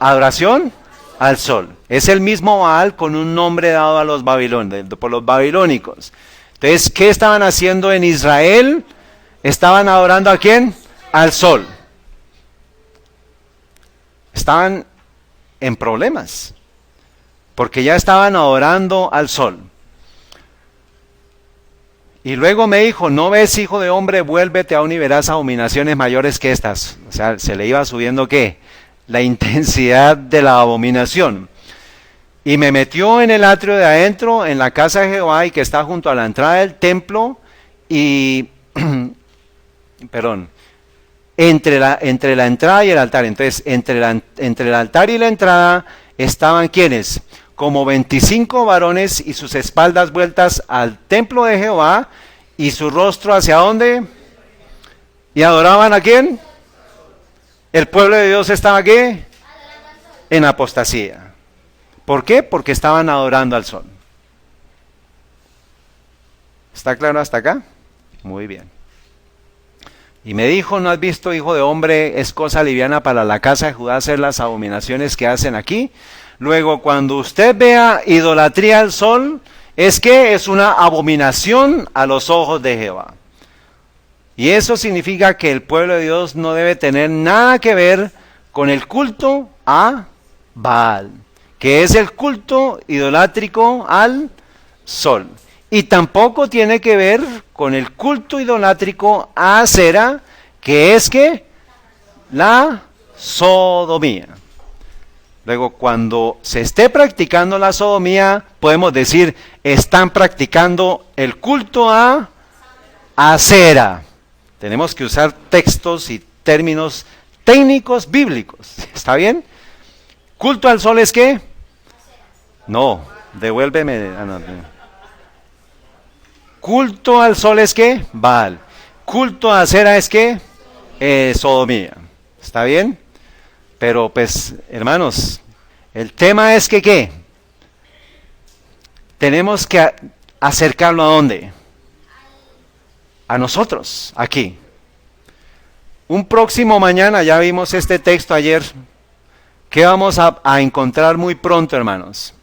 Adoración al sol. Es el mismo Baal con un nombre dado a los babilónicos, por los babilónicos. Entonces, ¿qué estaban haciendo en Israel? Estaban adorando ¿a quién? Al sol. Estaban en problemas, porque ya estaban adorando al sol. Y luego me dijo, ¿no ves, hijo de hombre? Vuélvete aún y verás abominaciones mayores que estas. O sea, se le iba subiendo ¿qué? La intensidad de la abominación. Y me metió en el atrio de adentro, en la casa de Jehová, y que está junto a la entrada del templo, y perdón, entre la entrada y el altar. Entonces, entre el altar y la entrada estaban ¿quiénes? Como 25 varones, y sus espaldas vueltas al templo de Jehová, y su rostro ¿hacia dónde? ¿Y adoraban a quién? El pueblo de Dios estaba ¿qué? En apostasía. ¿Por qué? Porque estaban adorando al sol. ¿Está claro hasta acá? Muy bien. Y me dijo, ¿no has visto, hijo de hombre? Es cosa liviana para la casa de Judá hacer las abominaciones que hacen aquí. Luego, cuando usted vea idolatría al sol, es que es una abominación a los ojos de Jehová. Y eso significa que el pueblo de Dios no debe tener nada que ver con el culto a Baal, que es el culto idolátrico al sol. Y tampoco tiene que ver con el culto idolátrico a Acera, que es que la sodomía. Luego, cuando se esté practicando la sodomía, podemos decir, están practicando el culto a Acera. Tenemos que usar textos y términos técnicos bíblicos. ¿Está bien? ¿Culto al sol es qué? No, devuélveme. No. ¿Culto al sol es qué? Baal. ¿Culto a Acera es qué? Sodomía. ¿Está bien? Pero pues, hermanos, el tema es que ¿qué? Tenemos que acercarlo ¿a dónde? A nosotros, aquí. Un próximo mañana, ya vimos este texto ayer, ¿qué vamos a encontrar muy pronto, hermanos?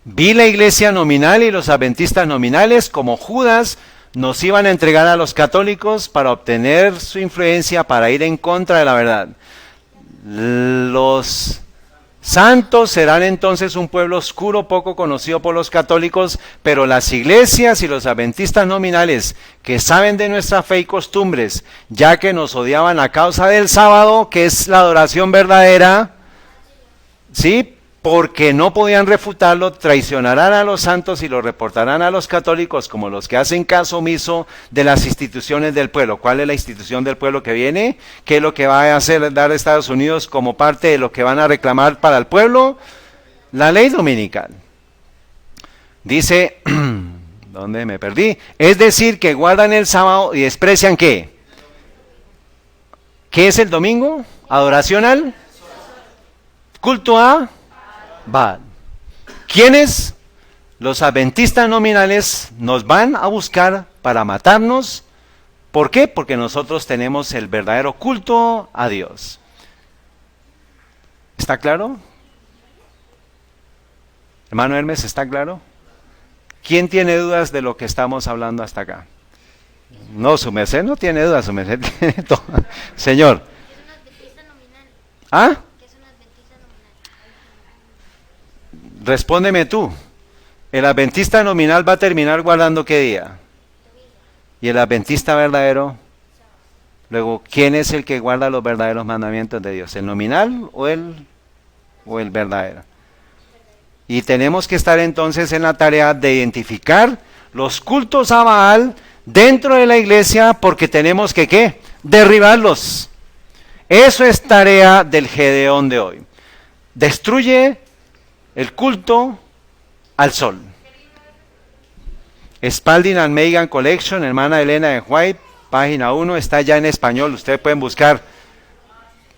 Vi la iglesia nominal y los adventistas nominales como Judas nos iban a entregar a los católicos para obtener su influencia, para ir en contra de la verdad. Los santos serán entonces un pueblo oscuro, poco conocido por los católicos, pero las iglesias y los adventistas nominales que saben de nuestra fe y costumbres, ya que nos odiaban a causa del sábado, que es la adoración verdadera, ¿sí? Porque no podían refutarlo, traicionarán a los santos y lo reportarán a los católicos como los que hacen caso omiso de las instituciones del pueblo. ¿Cuál es la institución del pueblo que viene? ¿Qué es lo que va a hacer dar Estados Unidos como parte de lo que van a reclamar para el pueblo? La ley dominical. Dice, ¿dónde me perdí? Es decir, que guardan el sábado y desprecian ¿qué? ¿Qué es el domingo? Adoración al culto a Baal. ¿Quiénes? Los adventistas nominales nos van a buscar para matarnos. ¿Por qué? Porque nosotros tenemos el verdadero culto a Dios. ¿Está claro? Hermano Hermes, ¿está claro? ¿Quién tiene dudas de lo que estamos hablando hasta acá? No, su merced no tiene dudas, su merced tiene todo. Señor. ¿Ah? Respóndeme tú. ¿El adventista nominal va a terminar guardando qué día? ¿Y el adventista verdadero? Luego, ¿quién es el que guarda los verdaderos mandamientos de Dios? ¿El nominal o el verdadero? Y tenemos que estar entonces en la tarea de identificar los cultos a Baal dentro de la iglesia, porque tenemos que ¿qué? Derribarlos. Eso es tarea del Gedeón de hoy. Destruye el culto al sol. Spalding and Megan Collection, hermana Elena de White, página 1, está ya en español. Ustedes pueden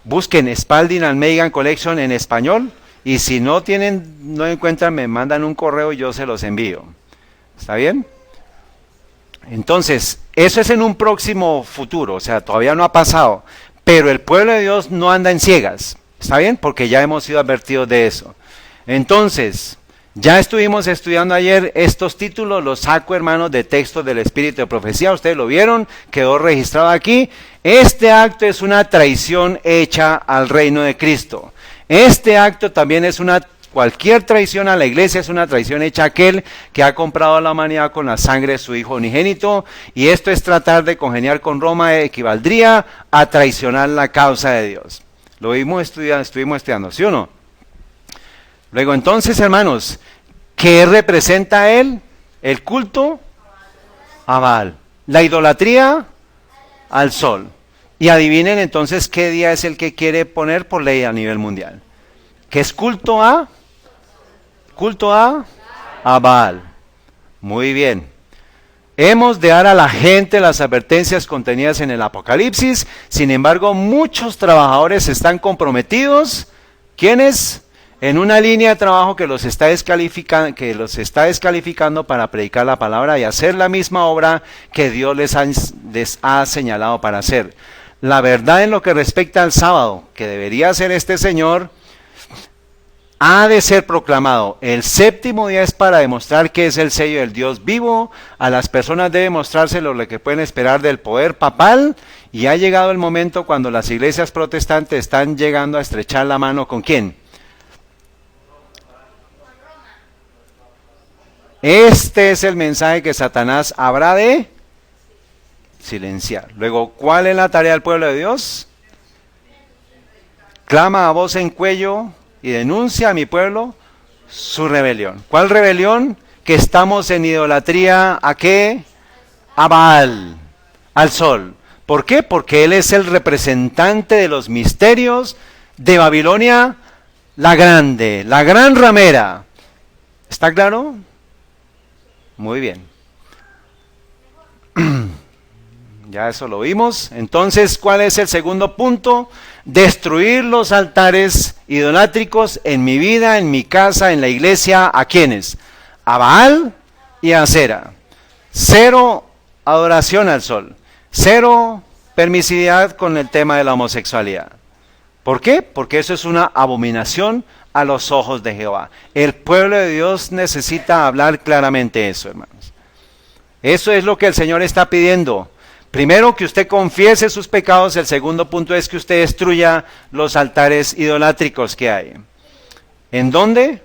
busquen Spalding and Megan Collection en español, y si no encuentran, me mandan un correo y yo se los envío. ¿Está bien? Entonces, eso es en un próximo futuro, o sea, todavía no ha pasado, pero el pueblo de Dios no anda en ciegas. ¿Está bien? Porque ya hemos sido advertidos de eso. Entonces, ya estuvimos estudiando ayer estos títulos, los saco, hermanos, de textos del Espíritu de Profecía. Ustedes lo vieron, quedó registrado aquí. Este acto es una traición hecha al reino de Cristo. Este acto también es cualquier traición a la iglesia, es una traición hecha a aquel que ha comprado a la humanidad con la sangre de su Hijo unigénito. Y esto es tratar de congeniar con Roma, equivaldría a traicionar la causa de Dios. Lo estuvimos estudiando, ¿sí o no? Luego entonces, hermanos, ¿qué representa él? El culto a Baal. La idolatría al sol. Y adivinen entonces qué día es el que quiere poner por ley a nivel mundial. ¿Qué es culto a? Culto a Baal. Muy bien. Hemos de dar a la gente las advertencias contenidas en el Apocalipsis. Sin embargo, muchos trabajadores están comprometidos. ¿Quiénes? En una línea de trabajo que los está descalificando para predicar la palabra y hacer la misma obra que Dios les ha señalado para hacer. La verdad en lo que respecta al sábado, que debería hacer este señor, ha de ser proclamado. El séptimo día es para demostrar que es el sello del Dios vivo. A las personas debe mostrarse lo que pueden esperar del poder papal. Y ha llegado el momento cuando las iglesias protestantes están llegando a estrechar la mano ¿con quién? Este es el mensaje que Satanás habrá de silenciar. Luego, ¿cuál es la tarea del pueblo de Dios? Clama a voz en cuello y denuncia a mi pueblo su rebelión. ¿Cuál rebelión? Que estamos en idolatría, ¿a qué? A Baal, al sol. ¿Por qué? Porque él es el representante de los misterios de Babilonia la grande, la gran ramera. ¿Está claro? Muy bien. Ya eso lo vimos. Entonces, ¿cuál es el segundo punto? Destruir los altares idolátricos en mi vida, en mi casa, en la iglesia. ¿A quiénes? A Baal y a Acera. Cero adoración al sol. Cero permisividad con el tema de la homosexualidad. ¿Por qué? Porque eso es una abominación a los ojos de Jehová. El pueblo de Dios necesita hablar claramente eso, hermanos. Eso es lo que el Señor está pidiendo. Primero, que usted confiese sus pecados. El segundo punto es que usted destruya los altares idolátricos que hay. ¿En dónde?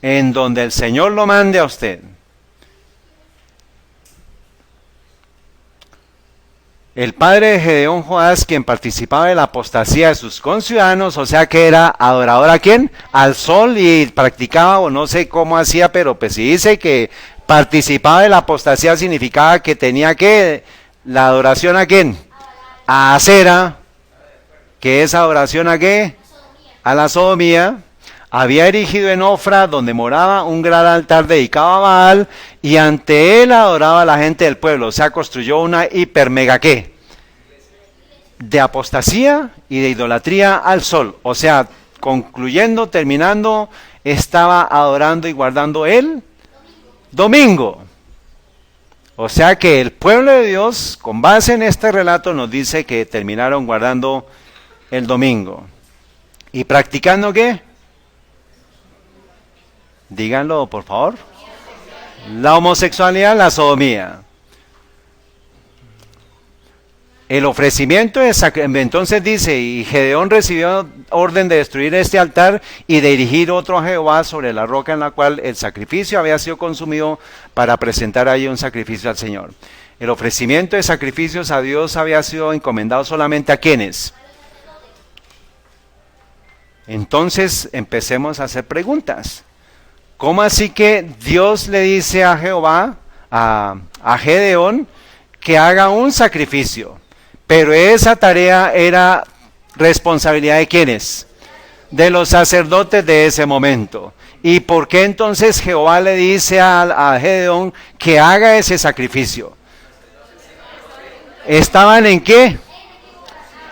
En donde el Señor lo mande a usted. El padre de Gedeón, Joás, quien participaba de la apostasía de sus conciudadanos, o sea que era adorador ¿a quién? Al sol, y practicaba, o no sé cómo hacía, pero pues si dice que participaba de la apostasía, significaba que tenía que la adoración ¿a quién? A Acera, que es adoración ¿a qué? A la sodomía. Había erigido en Ofra, donde moraba, un gran altar dedicado a Baal, y ante él adoraba a la gente del pueblo. O sea, construyó una hiper mega ¿qué? De apostasía y de idolatría al sol. O sea, concluyendo, terminando, estaba adorando y guardando el domingo. O sea que el pueblo de Dios, con base en este relato, nos dice que terminaron guardando el domingo. ¿Y practicando qué? Díganlo, por favor. La homosexualidad, la sodomía. El ofrecimiento de sacrificio. Entonces dice, y Gedeón recibió orden de destruir este altar y de erigir otro a Jehová sobre la roca en la cual el sacrificio había sido consumido, para presentar allí un sacrificio al Señor. El ofrecimiento de sacrificios a Dios había sido encomendado solamente a ¿quiénes? Entonces empecemos a hacer preguntas. ¿Cómo así que Dios le dice a Jehová, a Gedeón, que haga un sacrificio? Pero esa tarea era responsabilidad de ¿quiénes? De los sacerdotes de ese momento. ¿Y por qué entonces Jehová le dice a Gedeón que haga ese sacrificio? ¿Estaban en qué?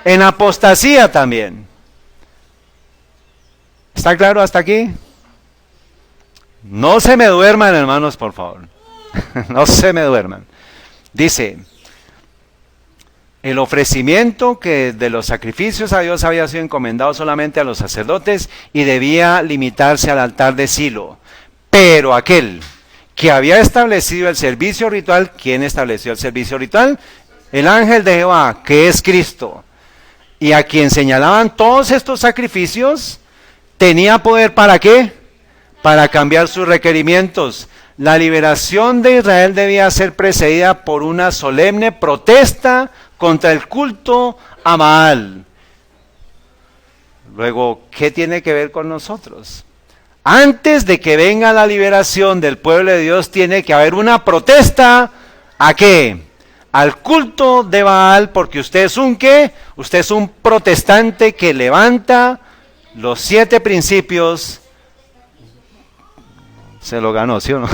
En apostasía también. ¿Está claro hasta aquí? No se me duerman, hermanos, por favor. No se me duerman. Dice, el ofrecimiento que de los sacrificios a Dios había sido encomendado solamente a los sacerdotes y debía limitarse al altar de Silo. Pero aquel que había establecido el servicio ritual, ¿quién estableció el servicio ritual? El ángel de Jehová, que es Cristo. Y a quien señalaban todos estos sacrificios, tenía poder ¿para qué? Para cambiar sus requerimientos. La liberación de Israel debía ser precedida por una solemne protesta contra el culto a Baal. Luego, ¿qué tiene que ver con nosotros? Antes de que venga la liberación del pueblo de Dios, tiene que haber una protesta ¿a qué? Al culto de Baal, porque usted es un ¿qué? Usted es un protestante que levanta los 7 principios. Se lo ganó, ¿sí o no?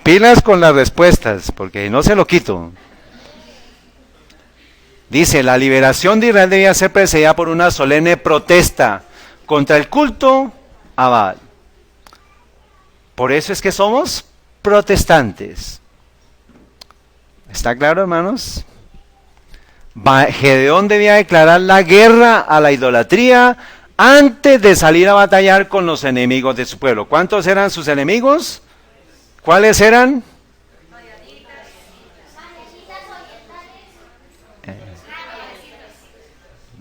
Pilas con las respuestas, porque no se lo quito. Dice, la liberación de Israel debía ser precedida por una solemne protesta contra el culto a Baal. Por eso es que somos protestantes. ¿Está claro, hermanos? Gedeón debía declarar la guerra a la idolatría antes de salir a batallar con los enemigos de su pueblo. ¿Cuántos eran sus enemigos? ¿Cuáles eran?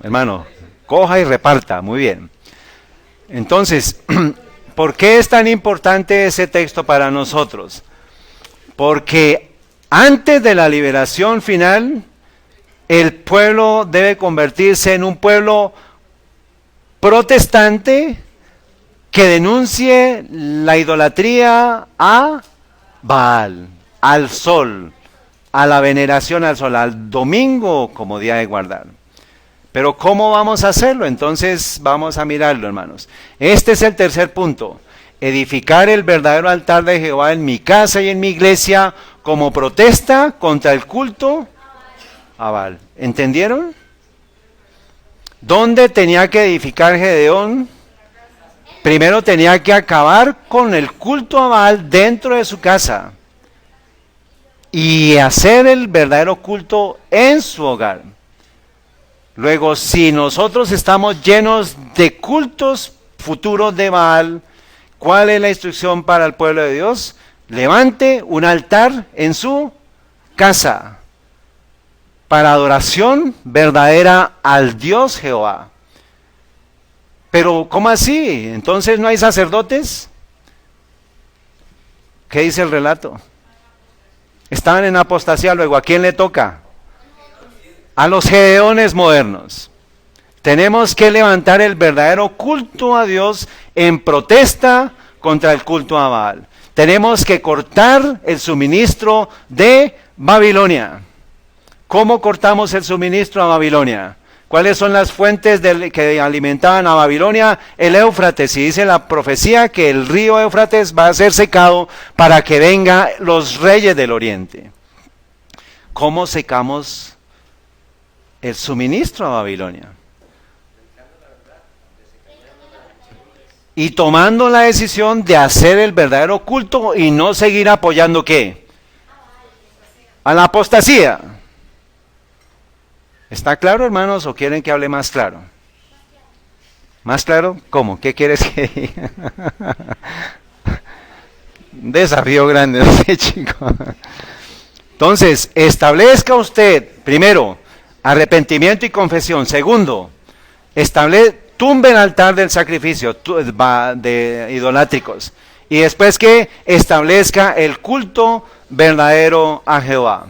Hermano, coja y reparta, muy bien. Entonces, ¿por qué es tan importante ese texto para nosotros? Porque antes de la liberación final, el pueblo debe convertirse en un pueblo protestante que denuncie la idolatría a Baal, al sol, a la veneración al sol, al domingo como día de guardar. Pero ¿cómo vamos a hacerlo? Entonces vamos a mirarlo, hermanos. Este es el tercer punto. Edificar el verdadero altar de Jehová en mi casa y en mi iglesia como protesta contra el culto a Baal. ¿Entendieron? ¿Dónde tenía que edificar Gedeón? Primero tenía que acabar con el culto a Baal dentro de su casa y hacer el verdadero culto en su hogar. Luego, si nosotros estamos llenos de cultos futuros de Baal, ¿cuál es la instrucción para el pueblo de Dios? Levante un altar en su casa para adoración verdadera al Dios Jehová. Pero, ¿cómo así? ¿Entonces no hay sacerdotes? ¿Qué dice el relato? Estaban en apostasía, luego ¿a quién le toca? A los gedeones modernos. Tenemos que levantar el verdadero culto a Dios en protesta contra el culto a Baal. Tenemos que cortar el suministro de Babilonia. ¿Cómo cortamos el suministro a Babilonia? ¿Cuáles son las fuentes que alimentaban a Babilonia? El Éufrates. Y dice la profecía que el río Éufrates va a ser secado para que vengan los reyes del oriente. ¿Cómo secamos el suministro a Babilonia? Y tomando la decisión de hacer el verdadero culto y no seguir apoyando ¿qué? A la apostasía. ¿Está claro, hermanos, o quieren que hable más claro? ¿Más claro? ¿Cómo? ¿Qué quieres que diga? Un desafío grande, ¿sí, chico? Entonces, establezca usted, primero, arrepentimiento y confesión. Segundo, tumbe el altar del sacrificio de idolátricos. Y después que establezca el culto verdadero a Jehová.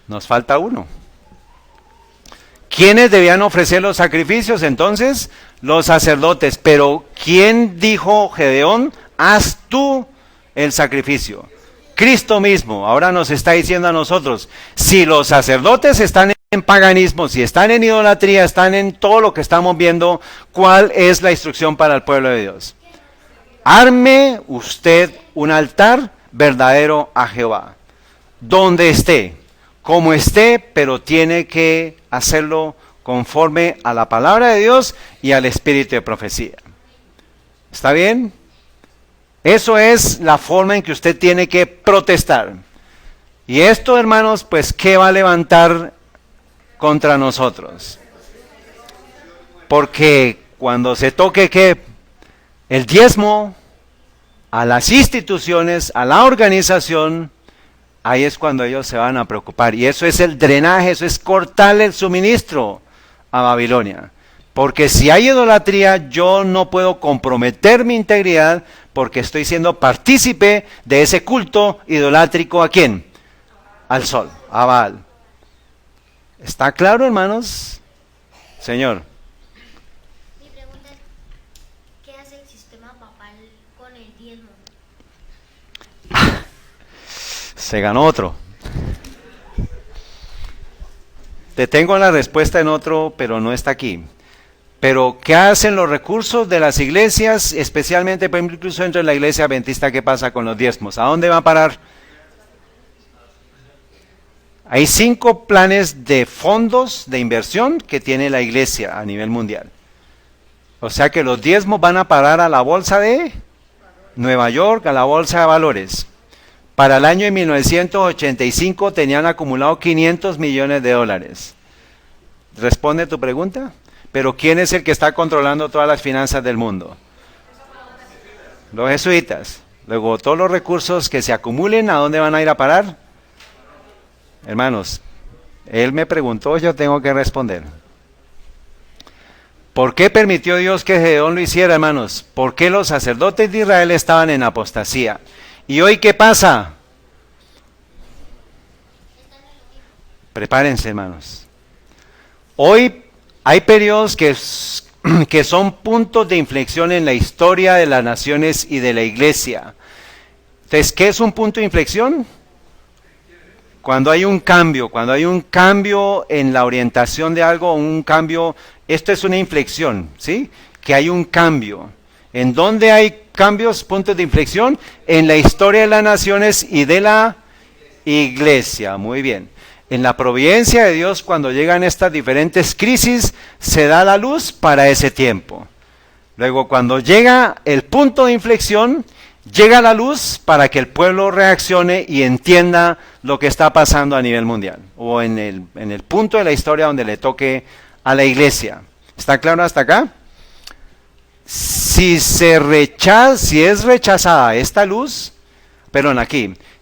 Nos falta uno. ¿Quiénes debían ofrecer los sacrificios entonces? Los sacerdotes. Pero ¿quién dijo Gedeón? Haz tú el sacrificio. Cristo mismo. Ahora nos está diciendo a nosotros, si los sacerdotes están en paganismo, si están en idolatría, están en todo lo que estamos viendo, ¿cuál es la instrucción para el pueblo de Dios? Arme usted un altar verdadero a Jehová. Donde esté, como esté, pero tiene que hacerlo conforme a la palabra de Dios y al espíritu de profecía. ¿Está bien? Eso es la forma en que usted tiene que protestar. Y esto, hermanos, pues, ¿qué va a levantar contra nosotros? Porque cuando se toque ¿qué? El diezmo a las instituciones, a la organización, ahí es cuando ellos se van a preocupar. Y eso es el drenaje, eso es cortarle el suministro a Babilonia. Porque si hay idolatría, yo no puedo comprometer mi integridad porque estoy siendo partícipe de ese culto idolátrico. ¿A quién? Al sol, a Baal. ¿Está claro, hermanos? Señor. Mi pregunta es, ¿qué hace el sistema papal con el diezmo? Se ganó otro. Te tengo la respuesta en otro, pero no está aquí. Pero, ¿qué hacen los recursos de las iglesias, especialmente, por ejemplo, incluso dentro de la iglesia adventista? ¿Qué pasa con los diezmos? ¿A dónde va a parar? Hay 5 planes de fondos de inversión que tiene la iglesia a nivel mundial. O sea que los diezmos van a parar a la bolsa de Nueva York, a la bolsa de valores. Para el año de 1985 tenían acumulado 500 millones de dólares. ¿Responde tu pregunta? Pero ¿quién es el que está controlando todas las finanzas del mundo? Los jesuitas. Luego, todos los recursos que se acumulen, ¿a dónde van a ir a parar? Hermanos, él me preguntó, yo tengo que responder. ¿Por qué permitió Dios que Gedeón lo hiciera, hermanos? ¿Por qué los sacerdotes de Israel estaban en apostasía? ¿Y hoy qué pasa? Prepárense, hermanos. Hoy hay periodos que son puntos de inflexión en la historia de las naciones y de la iglesia. Entonces, ¿qué es un punto de inflexión? Cuando hay un cambio en la orientación de algo, un cambio, esto es una inflexión, ¿sí? Que hay un cambio. ¿En dónde hay cambios, puntos de inflexión? En la historia de las naciones y de la iglesia. Muy bien. En la providencia de Dios, cuando llegan estas diferentes crisis, se da la luz para ese tiempo. Luego, cuando llega el punto de inflexión, llega la luz para que el pueblo reaccione y entienda lo que está pasando a nivel mundial, o en el punto de la historia donde le toque a la iglesia. ¿Está claro hasta acá? Si es rechazada esta luz,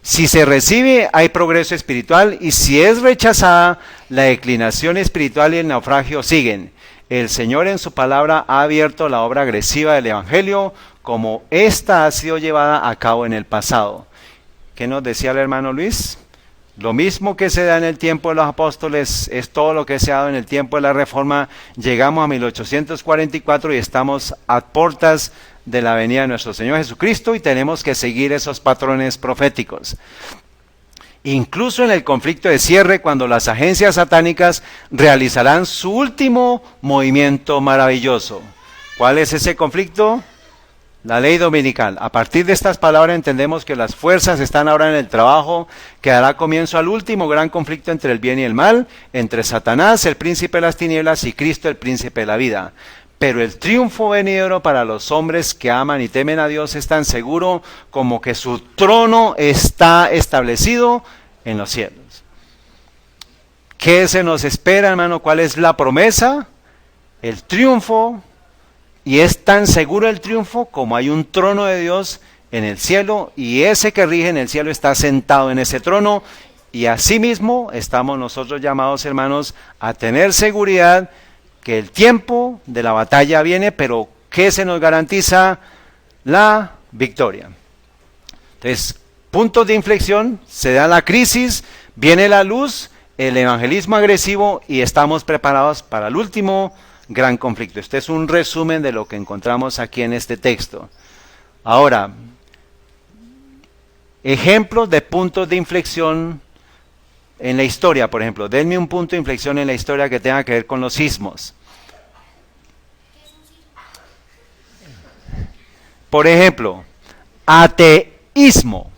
si se recibe hay progreso espiritual, y si es rechazada, la declinación espiritual y el naufragio siguen. El Señor en su palabra ha abierto la obra agresiva del Evangelio, como esta ha sido llevada a cabo en el pasado. ¿Qué nos decía el hermano Luis? Lo mismo que se da en el tiempo de los apóstoles es todo lo que se ha dado en el tiempo de la Reforma. Llegamos a 1844 y estamos a puertas de la venida de nuestro Señor Jesucristo, y tenemos que seguir esos patrones proféticos. Incluso en el conflicto de cierre, cuando las agencias satánicas realizarán su último movimiento maravilloso. ¿Cuál es ese conflicto? La ley dominical. A partir de estas palabras entendemos que las fuerzas están ahora en el trabajo que dará comienzo al último gran conflicto entre el bien y el mal, entre Satanás, el príncipe de las tinieblas, y Cristo, el príncipe de la vida. Pero el triunfo venidero para los hombres que aman y temen a Dios es tan seguro como que su trono está establecido en los cielos. ¿Qué se nos espera, hermano? ¿Cuál es la promesa? El triunfo. Y es tan seguro el triunfo como hay un trono de Dios en el cielo, y ese que rige en el cielo está sentado en ese trono, y asimismo estamos nosotros llamados, hermanos, a tener seguridad que el tiempo de la batalla viene, pero ¿qué se nos garantiza? La victoria. Entonces, puntos de inflexión, se da la crisis, viene la luz, el evangelismo agresivo, y estamos preparados para el último gran conflicto. Este es un resumen de lo que encontramos aquí en este texto. Ahora, ejemplos de puntos de inflexión en la historia, por ejemplo. Denme un punto de inflexión en la historia que tenga que ver con los sismos. Por ejemplo, ateísmo,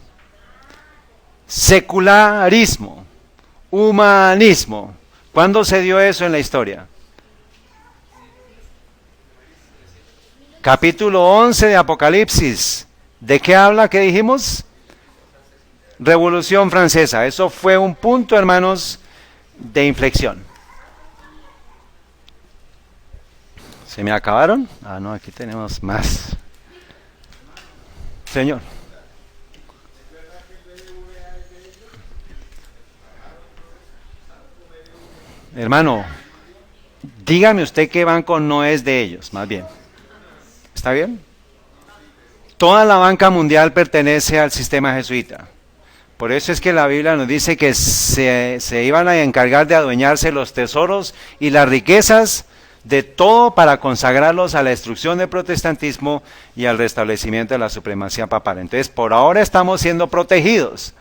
secularismo, humanismo. ¿Cuándo se dio eso en la historia? Capítulo 11 de Apocalipsis. ¿De qué habla? ¿Qué dijimos? Revolución Francesa. Eso fue un punto, hermanos, de inflexión. ¿Se me acabaron? Ah, no, aquí tenemos más. Señor. Hermano, dígame usted qué banco no es de ellos, más bien. ¿Está bien? Toda la banca mundial pertenece al sistema jesuita. Por eso es que la Biblia nos dice que se iban a encargar de adueñarse los tesoros y las riquezas de todo para consagrarlos a la destrucción del protestantismo y al restablecimiento de la supremacía papal. Entonces, por ahora estamos siendo protegidos.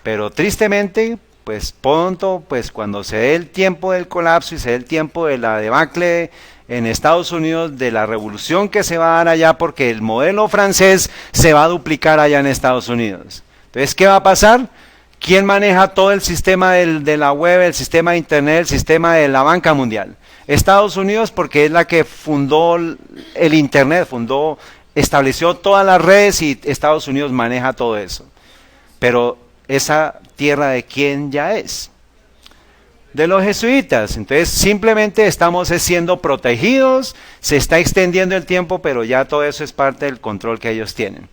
Pero tristemente, pues pronto, pues cuando se dé el tiempo del colapso y se dé el tiempo de la debacle en Estados Unidos, de la revolución que se va a dar allá, porque el modelo francés se va a duplicar allá en Estados Unidos. Entonces, ¿qué va a pasar? ¿Quién maneja todo el sistema de la web, el sistema de internet, el sistema de la banca mundial? Estados Unidos, porque es la que fundó el internet, estableció todas las redes, y Estados Unidos maneja todo eso. Pero esa tierra, ¿de quién ya es? De los jesuitas. Entonces simplemente estamos siendo protegidos, se está extendiendo el tiempo, pero ya todo eso es parte del control que ellos tienen.